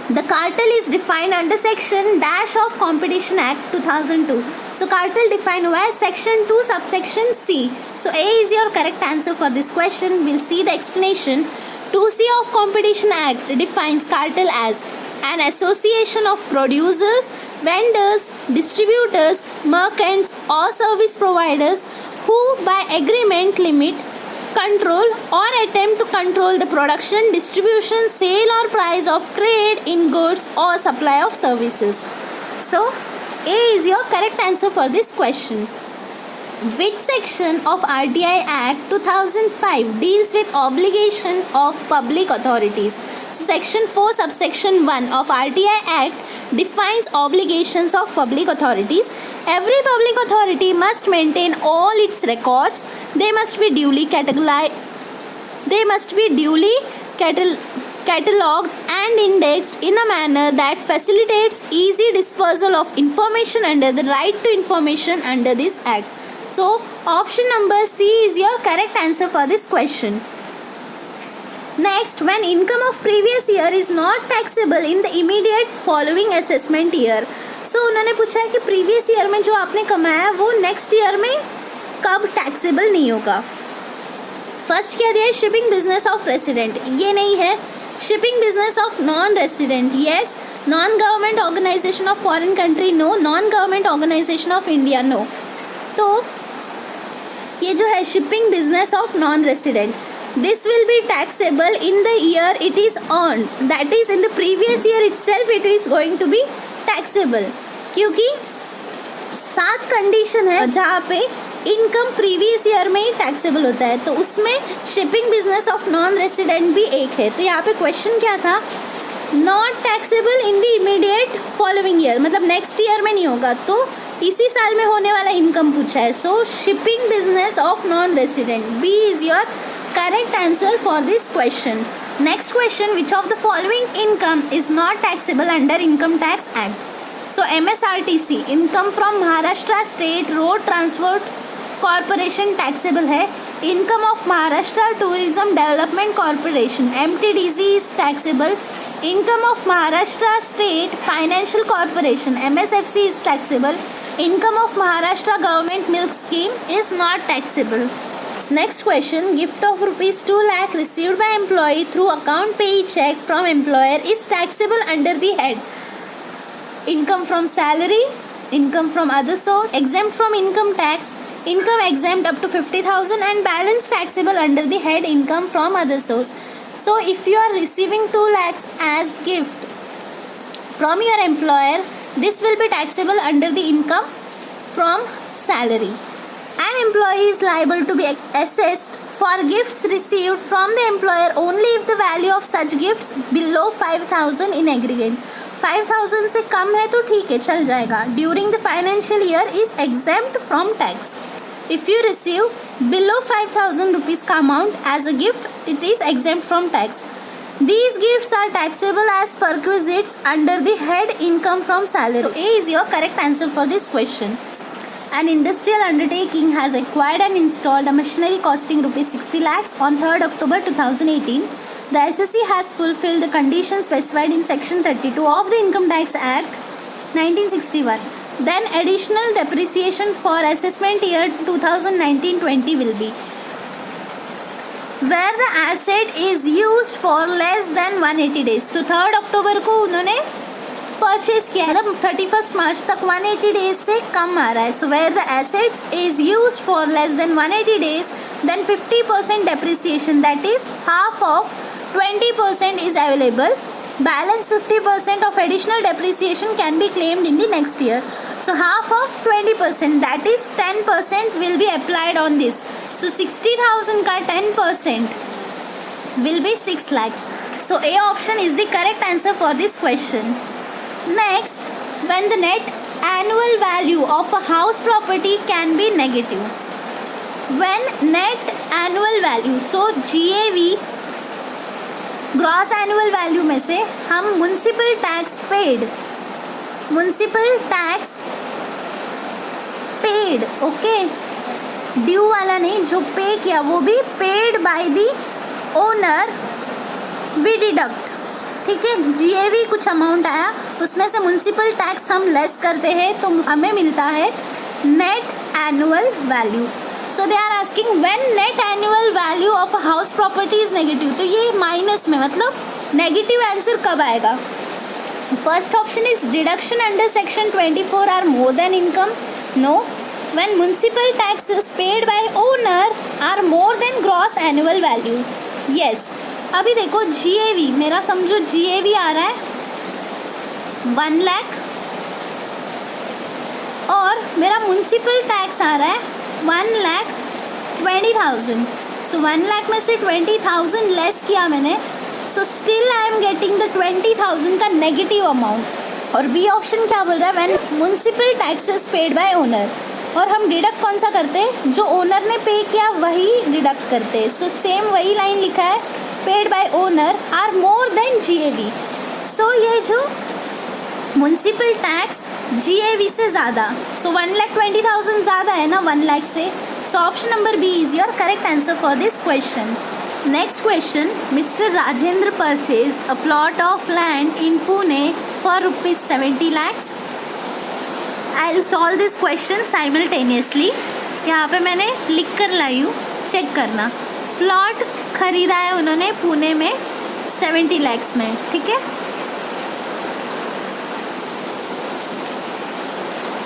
the cartel is defined under section dash of Competition Act 2002. So cartel defined where section 2 subsection C. So A is your correct answer for this question. We'll see the explanation. 2C of Competition Act defines cartel as an association of producers, vendors, distributors, merchants or service providers who by agreement limit, control or attempt to control the production, distribution, sale or price of trade in goods or supply of services. So A is your correct answer for this question. Which section of RTI Act 2005 deals with obligation of public authorities? So section 4 subsection 1 of RTI Act defines obligations of public authorities. Every public authority must maintain all its records. They must be duly catalogued and indexed in a manner that facilitates easy dispersal of information under the right to information under this act. So option number C is your correct answer for this question. Next, when income of previous year is not taxable in the immediate following assessment year. So उन्होंने पूछा है कि previous year में जो आपने कमाया वो next year में कब टैक्सेबल नहीं होगा. फर्स्ट क्या दिया है, शिपिंग बिजनेस ऑफ रेसिडेंट, ये नहीं है. Shipping business of non resident, yes. Non government organisation of foreign country, no. Non government organisation of India, no. तो ये जो है shipping business of non resident, this will be taxable in the year it is earned, that is in the previous year itself it is going to be taxable. क्योंकि 7 condition है जहाँ पे income previous year में ही taxable होता है, तो उसमें shipping business of non resident भी एक है. तो यहाँ पे क्वेश्चन क्या था, not taxable in the immediate following year, मतलब नेक्स्ट ईयर में नहीं होगा, तो इसी साल में होने वाला इनकम पूछा है. So shipping business of non resident, B is your correct answer for this question. Next question, which of the following income is not taxable under Income Tax Act? So MSRTC, income from Maharashtra State Road Transport Corporation taxable है. Income of Maharashtra Tourism Development Corporation MTDC is taxable. Income of Maharashtra State Financial Corporation MSFC is taxable. Income of Maharashtra Government Milk Scheme is not taxable. Next question, gift of rupees 2 lakh received by employee through account payee check from employer is taxable under the head income from salary, income from other source, exempt from income tax, income exempt up to 50,000 and balance taxable under the head income from other source. So if you are receiving 2 lakhs as gift from your employer, this will be taxable under the income from salary. An employee is liable to be assessed for gifts received from the employer only if the value of such gifts below 5,000 in aggregate. 5,000 से कम है तो ठीक है, चल जाएगा. During the financial year is exempt from tax. If you receive below 5,000 rupees का amount as a gift, it is exempt from tax. These gifts are taxable as perquisites under the head income from salary. So A is your correct answer for this question. An industrial undertaking has acquired and installed a machinery costing rupees 60 lakhs on 3rd October 2018. The SSC has fulfilled the conditions specified in Section 32 of the Income Tax Act 1961. Then additional depreciation for assessment year 2019-20 will be where the asset is used for less than 180 days. तो 3rd October को उन्होंने purchase किया, मतलब 31 मार्च तक 180 days से कम आ रहा है. So where the assets is used for less than 180 days, then 50% depreciation, that is half of 20% is available. Balance 50% of additional depreciation can be claimed in the next year. So half of 20%, that is 10% will be applied on this. So 60,000 का 10% will be 6 lakhs. So A option is the correct answer for this question. Next, when the net annual value of a house property can be negative. When net annual value, so GAV gross annual value में से हम municipal tax paid, okay, due वाला नहीं, जो pay किया वो भी paid by the owner we deduct, ठीक है। GAV कुछ अमाउंट आया, उसमें से म्युनिसिपल टैक्स हम लेस करते हैं तो हमें मिलता है net annual value. So they are asking when net annual value of a house property is negative, तो ये माइनस में, मतलब नेगेटिव आंसर कब आएगा। First option is deduction under section 24 or more than income, no. When municipal taxes paid by owner are more than gross annual value, yes. अभी देखो GAV, मेरा समझो GAV आ रहा है 1 लाख और मेरा म्युनिसिपल टैक्स आ रहा है 1,20,000। सो 1 लाख में से 20,000 लेस किया मैंने, so still I am getting the 20,000 का नेगेटिव अमाउंट। और बी ऑप्शन क्या बोल रहा है, when municipal taxes paid by owner, और हम डिडक्ट कौन सा करते हैं, जो ओनर ने पे किया वही डिडक्ट करते हैं। सो सेम वही लाइन लिखा है, paid by owner are more than GAV। So ये जो म्युनिसिपल टैक्स GAV से ज़्यादा, सो 1,20,000 ज़्यादा है ना 1 लाख से। So option number B is your correct answer for this question. Next question, mister Rajendra purchased a plot of land in Pune for ₹70 lakhs। I will solve this question simultaneously. यहाँ पे मैंने लिख कर लाई हूँ, चेक करना। प्लॉट खरीदा है उन्होंने पुणे में 70 lakhs में, ठीक है।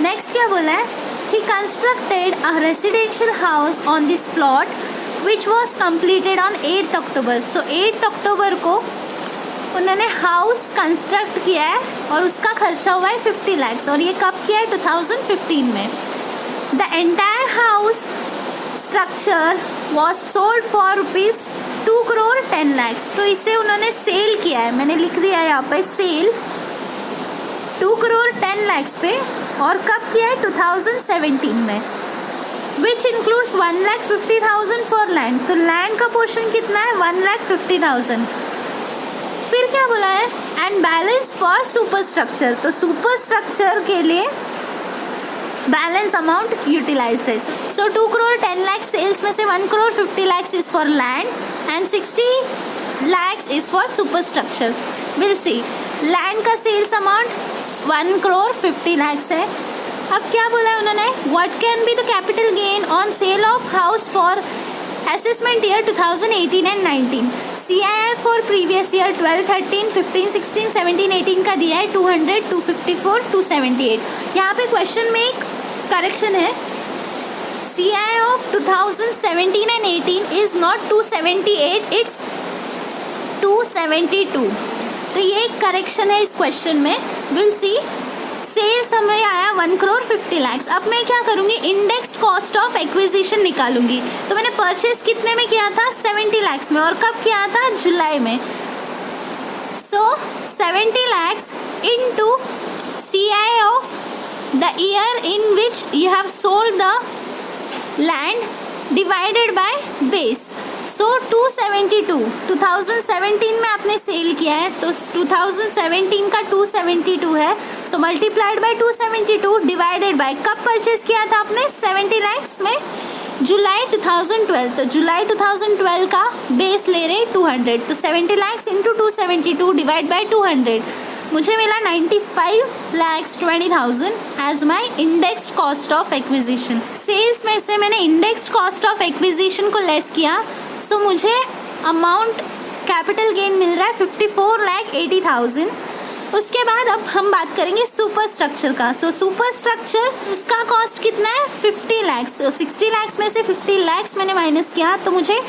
नेक्स्ट क्या बोला है, ही constructed a residential house on this plot which was completed on 8 अक्टूबर। सो 8 अक्टूबर को उन्होंने हाउस कंस्ट्रक्ट किया है और उसका खर्चा हुआ है 50 lakhs, और ये कब किया है, 2015 में। The entire house structure was sold for ₹2 crore 10 lakhs। तो इसे उन्होंने सेल किया है, मैंने लिख दिया है यहाँ पे सेल 2 crore 10 lakhs पे, और कब किया है, 2017 में। विच इंक्लूड्स 1,50,000 फॉर लैंड, तो लैंड का पोर्शन कितना है, 1,50,000। फिर क्या बोला है, and balance for super structure, तो सुपर स्ट्रक्चर के लिए बैलेंस अमाउंट यूटिलाइज्ड है। सो 2 crore 10 lakhs सेल्स में से 1 crore 50 lakhs is for land and 60 lakhs is for super structure. Will see, land का सेल्स अमाउंट 1 crore 50 lakhs है। अब क्या बोला है उन्होंने, what can be the capital gain on sale of house for assessment year 2018 and 19। CII for previous year 12, 13, 15, 16, 17, 18 का दिया है 200, 254, 278। यहाँ पे क्वेश्चन में एक करेक्शन है, CII of 2017 and 18 is not 278, it's 272। तो ये एक करेक्शन है इस क्वेश्चन में। विल सी, सेल्स हमें आया 1 crore 50 lakhs। अब मैं क्या करूँगी, इंडेक्स्ड कॉस्ट ऑफ एक्विजिशन निकालूंगी। तो मैंने परचेज कितने में किया था, 70 lakhs में, और कब किया था, जुलाई में। So 70 lakhs into CII of the year in which you have sold the land divided by base. So 272, 2017 में आपने सेल किया है, तो 2017 का 272 है। सो मल्टीप्लाइड बाय 272 डिवाइडेड बाय कब परचेज किया था आपने, 70 lakhs में, जुलाई 2012। तो जुलाई 2012 का बेस ले रहे 200, तो 70 lakhs इंटू 272 डिवाइड बाय 200, मुझे मिला 95,20,000 as my indexed cost of acquisition. Sales में से मैंने इंडेक्स्ड कॉस्ट ऑफ एक्विजिशन को लेस किया, सो मुझे अमाउंट कैपिटल गेन मिल रहा है 54,80,000। उसके बाद अब हम बात करेंगे सुपर स्ट्रक्चर का। सो सुपर स्ट्रक्चर, उसका कॉस्ट कितना है, 50 lakhs। 60 lakhs में से 50 lakhs मैंने माइनस किया, तो मुझे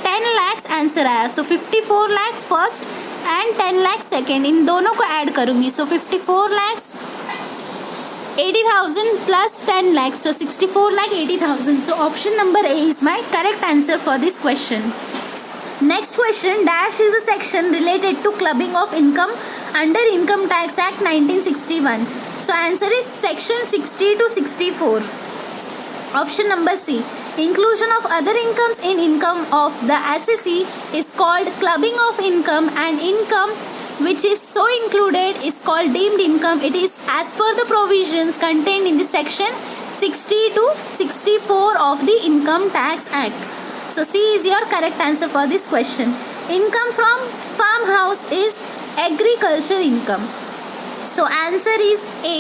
10 lakhs आंसर आया। So 54 lakh first and 10 lakh second, इन दोनों को ऐड करूँगी। So 54,80,000 plus 10 lakhs, so 64,80,000. So option number A is my correct answer for this question. Next question, dash is a section related to clubbing of income under Income Tax Act 1961. So answer is section 60 to 64. Option number C. Inclusion of other incomes in income of the assessee is called clubbing of income, and income which is so included is called deemed income. It is as per the provisions contained in the section 60 to 64 of the Income Tax Act. So C is your correct answer for this question. Income from farmhouse is agriculture income. So answer is A.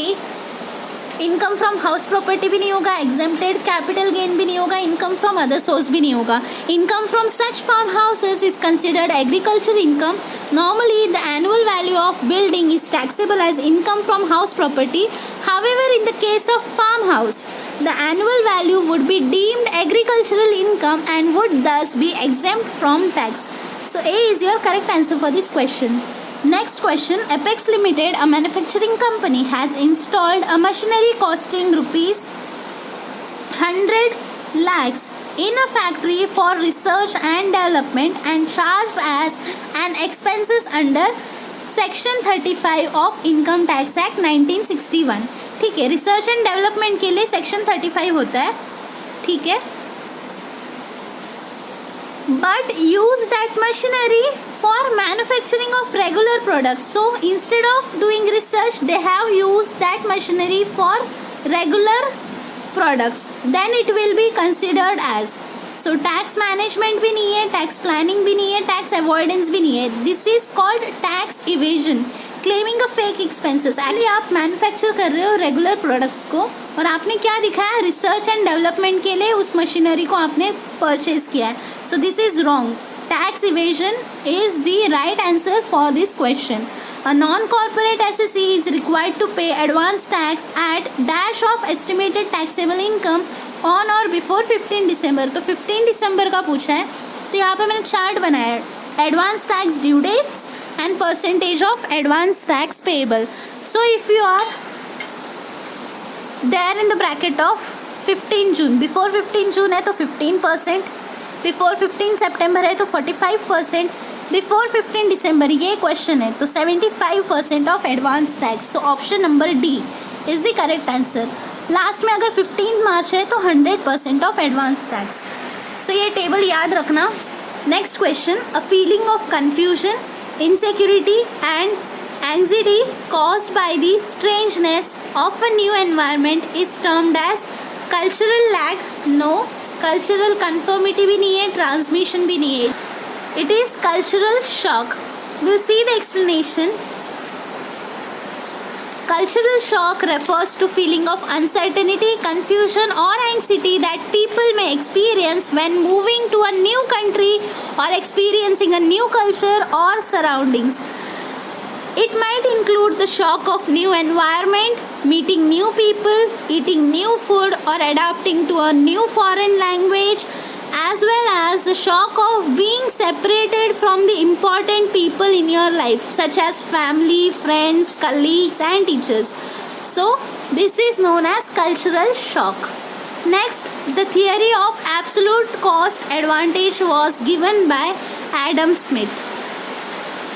Income from house property भी नहीं होगा, exempted capital gain भी नहीं होगा, income from other source भी नहीं होगा. Income from such farm houses is considered agriculture income. Normally, the annual value of building is taxable as income from house property. However, in the case of farmhouse, the annual value would be deemed agricultural income and would thus be exempt from tax. So, A is your correct answer for this question. Next question, Apex Limited, a manufacturing company, has installed a machinery costing rupees 100 lakhs in a factory for research and development and charged as an expenses under Section 35 of Income Tax Act 1961. ठीक है, research and development के लिए section 35 होता है. ठीक है, but use that machinery for manufacturing of regular products. So instead of doing research, they have used that machinery for regular products. Then it will be considered as. So tax management भी नहीं है, tax planning भी नहीं है, tax avoidance भी नहीं है. This is called tax evasion. Claiming a fake expenses. Actually आप मैन्युफैक्चर कर रहे हो रेगुलर प्रोडक्ट्स को और आपने क्या दिखाया, रिसर्च एंड डेवलपमेंट के लिए उस मशीनरी को आपने परचेज किया है. So this is wrong. Tax evasion is the right answer for this question. A non-corporate assessee is required to pay advance tax at dash of estimated taxable income on or before 15 December. तो 15 दिसंबर का पूछा है, तो यहाँ पे मैंने chart बनाया है, advance tax due dates and percentage of advance tax payable. So if you are there in the bracket of 15 June, before 15 June है तो 15%, before 15 September है तो 45%, before 15 December ये क्वेश्चन है तो 75% of advance tax. So option number D is the correct answer. Last में अगर 15 मार्च है तो 100% of advance tax. So ये टेबल याद रखना. Next question, a feeling of confusion, insecurity and anxiety caused by the strangeness of a new environment is termed as cultural lag. No, cultural conformity भी नहीं है, transmission भी नहीं है. It is cultural shock. We'll see the explanation. Cultural shock refers to feeling of uncertainty, confusion or anxiety that people may experience when moving to a new country or experiencing a new culture or surroundings. It might include the shock of new environment, meeting new people, eating new food or adapting to a new foreign language, as well as the shock of being separated from the important people in your life, such as family, friends, colleagues and teachers. So this is known as cultural shock. Next, the theory of absolute cost advantage was given by Adam Smith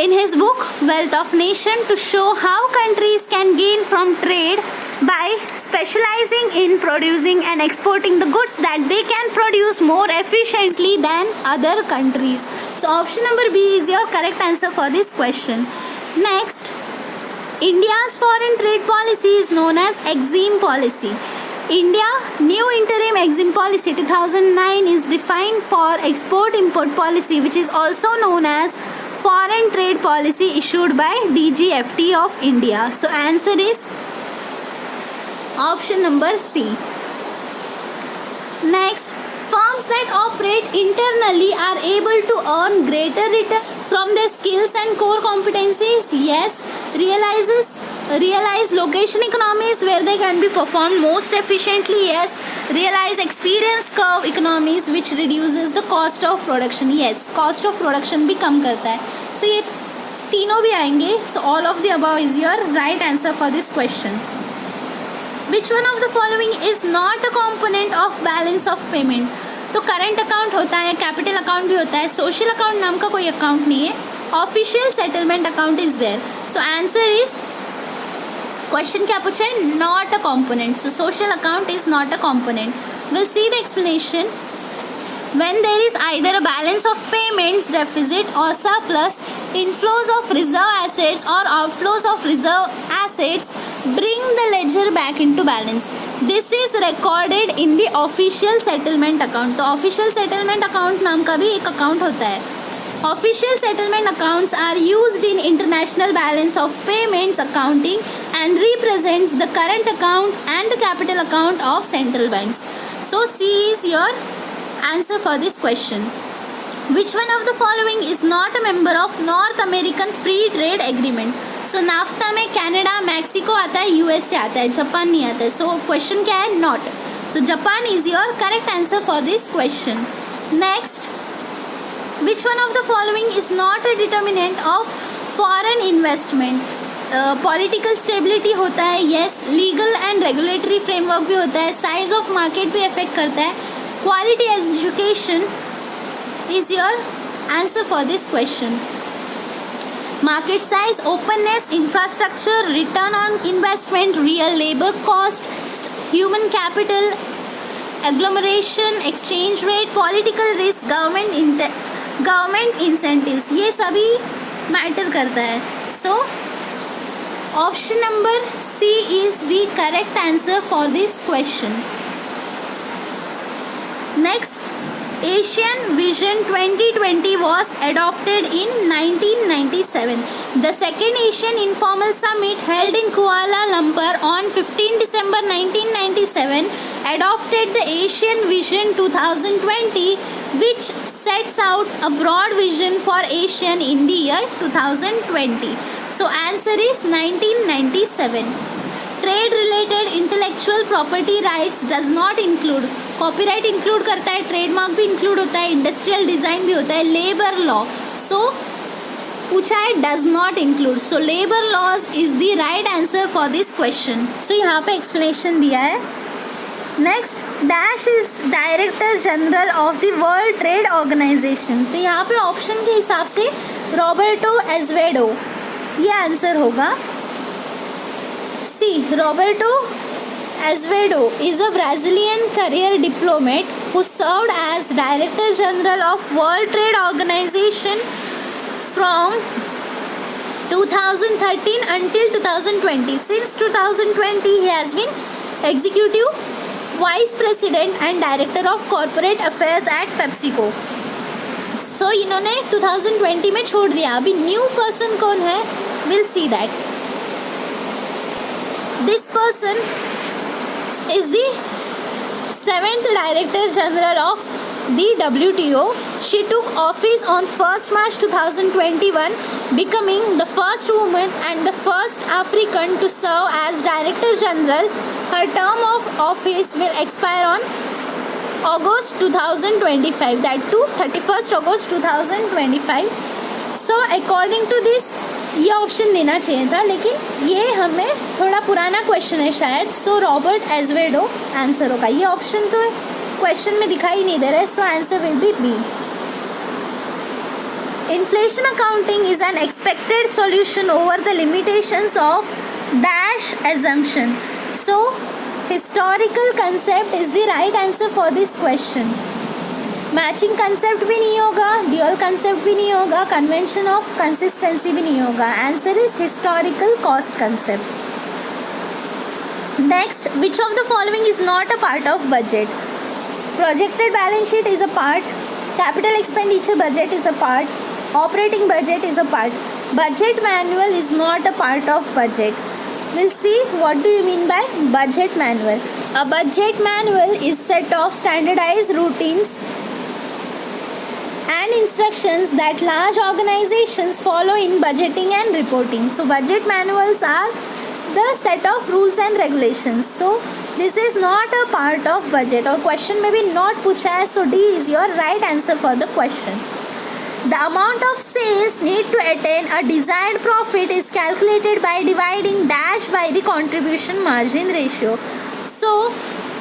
in his book Wealth of Nation to show how countries can gain from trade by specializing in producing and exporting the goods that they can produce more efficiently than other countries. So option number B is your correct answer for this question. Next, India's foreign trade policy is known as EXIM policy. India New Interim EXIM Policy 2009 is defined for export-import policy, which is also known as Foreign Trade Policy issued by DGFT of India. So answer is option number C. Next, firms that operate internally are able to earn greater return from their skills and core competencies. Yes. Realize location economies where they can be performed most efficiently. Yes. Realize experience curve economies which reduces the cost of production. Yes, cost of production भी कम करता है. So ये तीनों भी आएंगे. So all of the above is your right answer for this question. Which one of the following is not a component of balance of payment? तो current account होता है, कैपिटल अकाउंट भी होता है, सोशल अकाउंट नाम का कोई account नहीं है, official settlement account is there. So answer is, question क्या पूछा है, not a component. So social account is not a component. Will see the explanation. when there is either a balance of payments deficit or surplus, inflows of reserve assets or outflows of reserve assets bring the ledger back into balance. This is recorded in the official settlement account. तो official settlement account नाम का भी एक account होता है. Official settlement accounts are used in international balance of payments accounting and represents the current account and the capital account of central banks. So C is your answer for this question. Which one of the following is not a member of North American Free Trade Agreement? So naphtha में Canada, Mexico आता है, USA आता है, Japan नहीं आता है. So question क्या है? Not. So Japan is your correct answer for this question. Next, which one of the following is not a determinant of foreign investment? Political stability होता है, yes. Legal and regulatory framework भी होता है. Size of market भी affect करता है. Quality education is your answer for this question. Market size, openness, infrastructure, return on investment, real labor cost, human capital, agglomeration, exchange rate, political risk, government incentives, ये सभी matter करता है. So option number C is the correct answer for this question. Next, Asian Vision 2020 was adopted in 1997. The second Asian Informal Summit held in Kuala Lumpur on 15 December 1997 adopted the Asian Vision 2020, which sets out a broad vision for ASEAN in the year 2020. So answer is 1997. Trade related intellectual property rights does not include. Copyright include करता है, trademark भी include होता है, industrial design भी होता है, labour law. So पूछा है does not include. So labour laws is the right answer for this question. So यहाँ पे एक्सप्लेनेशन दिया है. Next, dash is director general of the World Trade Organization. तो यहाँ पे ऑप्शन के हिसाब से रॉबर्टो एजवेडो ये आंसर होगा. C. Roberto Azevedo is a Brazilian career diplomat who served as Director General of World Trade Organization from 2013 until 2020. Since 2020, he has been Executive Vice President and Director of Corporate Affairs at PepsiCo. So इन्होंने 2020 में छोड़ दिया. अभी new person कौन है? We'll see that. This person is the 7th Director General of the WTO. She took office on 1st March 2021, becoming the first woman and the first African to serve as Director General. Her term of office will expire on August 2025, that to 31st August 2025. So according to this, ये option देना चाहिए था, लेकिन ये हमें थोड़ा पुराना question है शायद. सो रॉबर्ट एजवेडो आंसर होगा. ये ऑप्शन तो क्वेश्चन में दिखाई नहीं दे रहा है. So answer will be B. Inflation accounting is an expected solution over the limitations of dash assumption. So historical concept is the right answer for this question. Matching concept भी नहीं होगा, ड्यूअल कंसेप्ट भी नहीं होगा, convention of consistency भी नहीं होगा. Answer is historical cost concept. Next, which of the following is not a part of budget? Projected balance sheet is a part, capital expenditure budget is a part, operating budget is a part. Budget manual is not a part of budget. We'll see what do you mean by budget manual. A budget manual is set of standardized routines and instructions that large organizations follow in budgeting and reporting. So budget manuals are the set of rules and regulations. So this is not a part of budget, or question में भी not पूछा है. So D is your right answer for the question. The amount of sales need to attain a desired profit is calculated by dividing dash by the contribution margin ratio. So,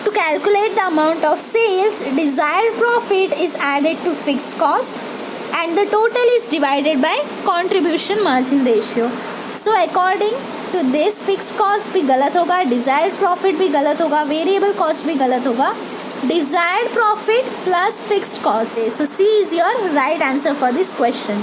to calculate the amount of sales, desired profit is added to fixed cost and the total is divided by contribution margin ratio. So, according to this, fixed cost भी गलत होगा, desired profit भी गलत होगा, variable cost भी गलत होगा. Desired profit plus fixed cost. So C is your right answer for this question.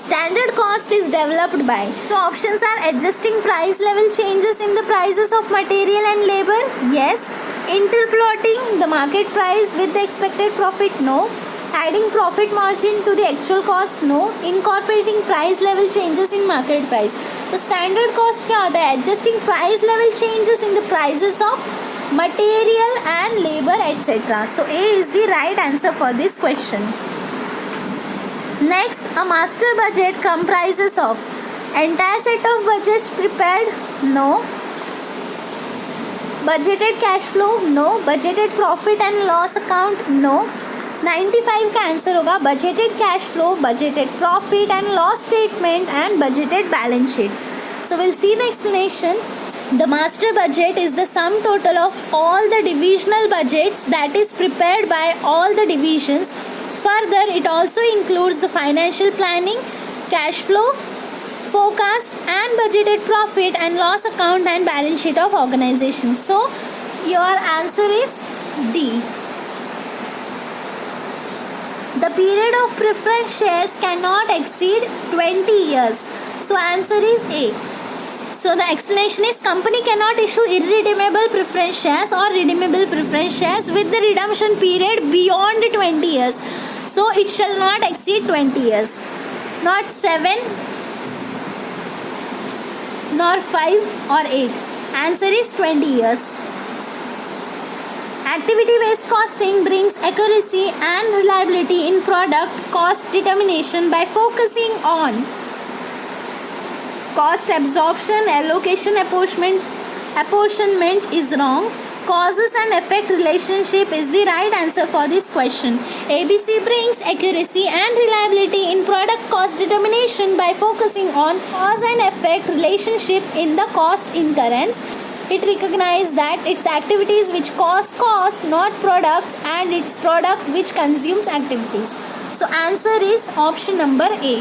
Standard cost is developed by. So options are adjusting price level changes in the prices of material and labor. Yes. Interpolating the market price with the expected profit. No. Adding profit margin to the actual cost. No. Incorporating price level changes in market price. तो standard cost क्या होता है? Adjusting price level changes in the prices of material and labour etcetera. So A is the right answer for this question. Next, a master budget comprises of entire set of budgets prepared. No. Budgeted cash flow. No. Budgeted profit and loss account. No. 95 का answer होगा budgeted cash flow, budgeted profit and loss statement and budgeted balance sheet. So will see the explanation. The master budget is the sum total of all the divisional budgets that is prepared by all the divisions. Further, it also includes the financial planning, cash flow, forecast and budgeted profit and loss account and balance sheet of organization. So, your answer is D. The period of preference shares cannot exceed 20 years. So answer is A. So the explanation is company cannot issue irredeemable preference shares or redeemable preference shares with the redemption period beyond 20 years. So it shall not exceed 20 years. Not 7, nor 5 or 8. Answer is 20 years. Activity-based costing brings accuracy and reliability in product cost determination by focusing on cost absorption, allocation, apportionment is wrong. Causes and effect relationship is the right answer for this question. ABC brings accuracy and reliability in product cost determination by focusing on cause and effect relationship in the cost incurrence. It recognizes that its activities which cause cost, not products, and its product which consumes activities. So answer is option number A.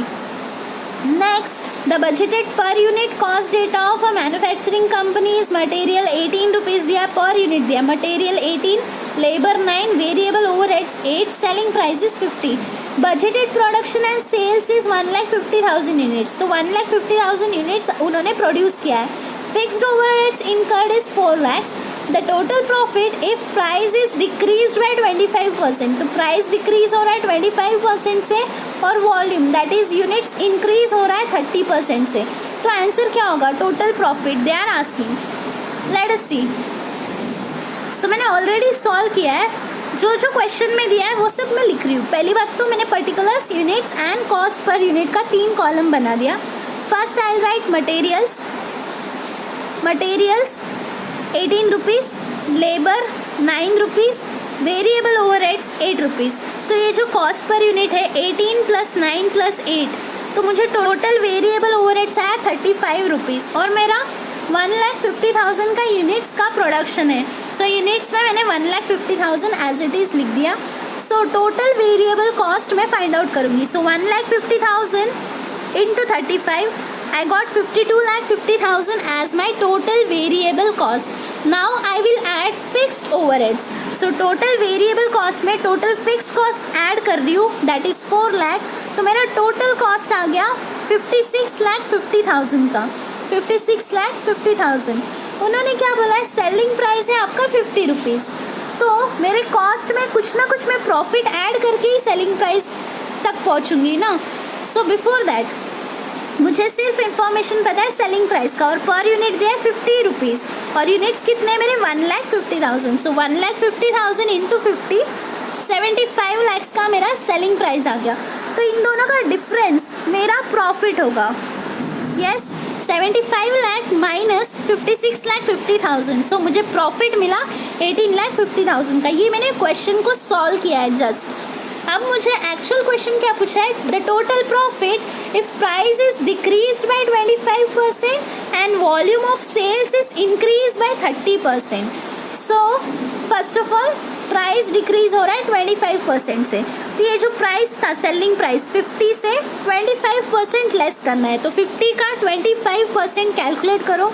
Next, the budgeted per unit cost data of a manufacturing company is material 18 rupees दिया per unit दिया, material 18, labor 9, variable overheads 8, selling price is 50. Budgeted production and sales is 1,50,000 units. तो 1,50,000 units उन्होंने produce किया है. Fixed overheads incurred is 4 lakhs. The total profit if price is decreased by 25%. तो price decrease हो रहा है 25% से और volume that is units increase हो रहा है 30% से. तो आंसर क्या होगा? Total profit they are asking. Let us see. So मैंने ऑलरेडी सॉल्व किया है. जो जो क्वेश्चन में दिया है वो सब मैं लिख रही हूँ. पहली बात तो मैंने particulars, units and cost per unit का 3 कॉलम बना दिया. फर्स्ट आई right materials 18 rupees, labour 9 rupees, variable overheads 8 rupees. तो ये जो कॉस्ट पर यूनिट है 18 + 9 + 8, तो मुझे टोटल वेरिएबल ओवरहेड्स आया 35 रुपीज़ और मेरा 1,50,000 का यूनिट्स का प्रोडक्शन है. सो यूनिट्स में मैंने 1,50,000 एज इट इज़ लिख दिया. सो टोटल वेरिएबल कॉस्ट मैं फाइंड आउट करूँगी. सो 1,50,000 × 35, I got 52,50,000 as my total variable cost. Now I will add fixed overheads. So total variable cost में total fixed cost add कर रही हूँ, that is 4 lakh. तो मेरा total cost आ गया 56,50,000 का. 56,50,000. उन्होंने क्या बोला है? सेलिंग प्राइस है आपका 50 रुपीज़. तो मेरे कॉस्ट में कुछ ना कुछ मैं प्रॉफिट ऐड करके ही सेलिंग प्राइस तक पहुँचूँगी ना. सो बिफोर दैट मुझे सिर्फ इन्फॉर्मेशन पता है सेलिंग प्राइस का और पर यूनिट दिया है 50 रुपीज़ और यूनिट्स कितने मेरे 1,50,000. सो 1,50,000 × 50, 75 लैक्स का मेरा सेलिंग प्राइस आ गया. तो इन दोनों का डिफरेंस मेरा प्रॉफिट होगा. Yes, 75 lakh minus 56,50,000. सो मुझे प्रॉफिट मिला 18,50,000 का. ये मैंने क्वेश्चन को सॉल्व किया है जस्ट. अब मुझे एक्चुअल क्वेश्चन क्या पूछा है? The total profit if price is decreased by 25% and volume of sales is increase by 30%. So first of all price decrease हो रहा है 25% से. तो ये जो प्राइस था सेलिंग प्राइस 50 से 25% लेस करना है. तो 50 का 25% कैलकुलेट करो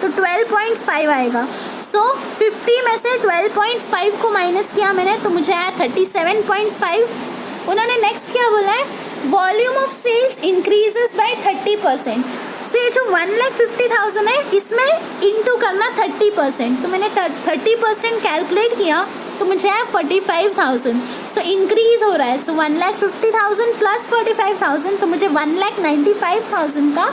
तो 12.5 आएगा. सो 50 में से 12.5 को माइनस किया मैंने तो मुझे आया 37.5। उन्होंने नेक्स्ट क्या बोला है, volume of sales increases by 30%। So ये जो 1,50,000 है इसमें इंटू करना 30%, तो मैंने 30% कैलकुलेट किया तो मुझे आया 45,000। सो इंक्रीज हो रहा है, सो 1,50,000 प्लस 45,000 तो मुझे 1,95,000 का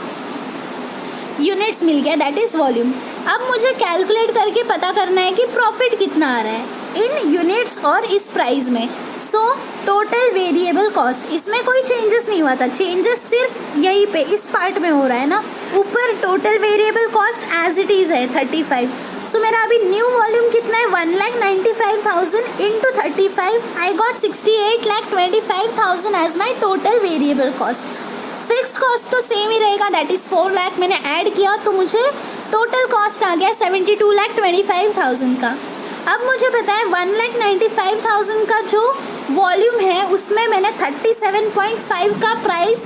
यूनिट्स मिल गया, दैट इज़ वॉल्यूम। अब मुझे कैलकुलेट करके पता करना है कि प्रॉफिट कितना आ रहा है इन यूनिट्स और इस प्राइस में। सो टोटल वेरिएबल कॉस्ट, इसमें कोई चेंजेस नहीं हुआ था, चेंजेस सिर्फ यहीं पे इस पार्ट में हो रहा है ना, ऊपर total variable cost as it is है 35। सो मेरा अभी न्यू वॉल्यूम कितना है 1,95,000 into 35, I got 68,25,000 as my total variable cost. Fixed cost तो सेम ही रहेगा, दैट इज़ 4 लाख। मैंने ऐड किया तो मुझे टोटल कॉस्ट आ गया 72,25,000 का। अब मुझे पता है 1,95,000 का जो वॉल्यूम है उसमें मैंने 37.5 का प्राइस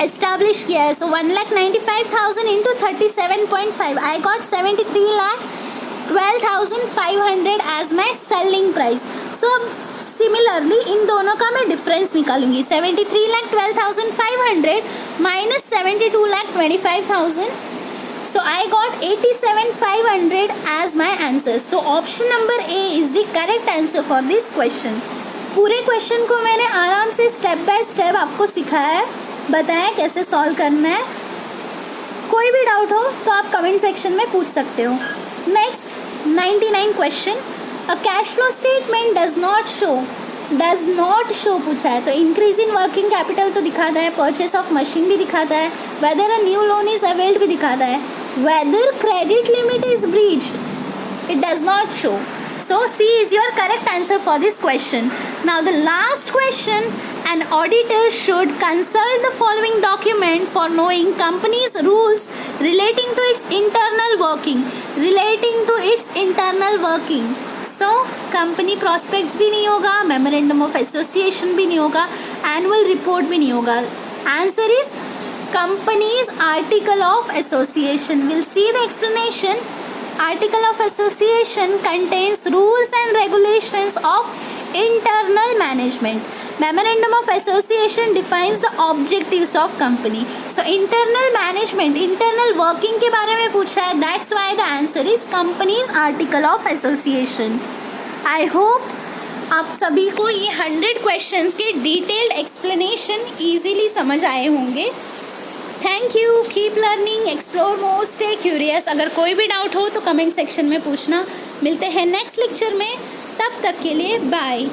एस्टैब्लिश किया है। So 1,95,000 into 37.5, I got 73,12,500 as my selling price. So अब सिमिलरली इन दोनों का मैं डिफरेंस निकालूंगी, 73,12,500 minus 72,25,000। So I got 87,500 as my answer. So option number A is the correct answer for this question. पूरे question को मैंने आराम से स्टेप बाय स्टेप आपको सिखाया है, बताया कैसे सॉल्व करना है। कोई भी डाउट हो तो आप कमेंट सेक्शन में पूछ सकते हो। Next 99 question, a cash flow statement does not show पूछा है, तो इंक्रीज इन वर्किंग कैपिटल तो दिखाता है, परचेस ऑफ मशीन भी दिखाता है, whether a new loan is availed भी दिखाता है, whether credit limit is breached it does not show. So C is your correct answer for this question. Now the last question, an auditor should consult the following document for knowing company's rules relating to its internal working. So company prospects भी नहीं होगा, memorandum of association भी नहीं होगा, annual report भी नहीं होगा। Answer is company's article of association. We'll see the explanation. Article of association contains rules and regulations of internal management. Memorandum of association defines the objectives of company. So internal management, internal working के बारे में पूछा है, that's why the answer is company's article of association. I hope आप सभी को ये 100 questions के detailed explanation easily समझ आए होंगे। Thank you, keep learning, explore more, stay curious. अगर कोई भी डाउट हो तो कमेंट सेक्शन में पूछना। मिलते हैं नेक्स्ट लेक्चर में, तब तक के लिए बाय।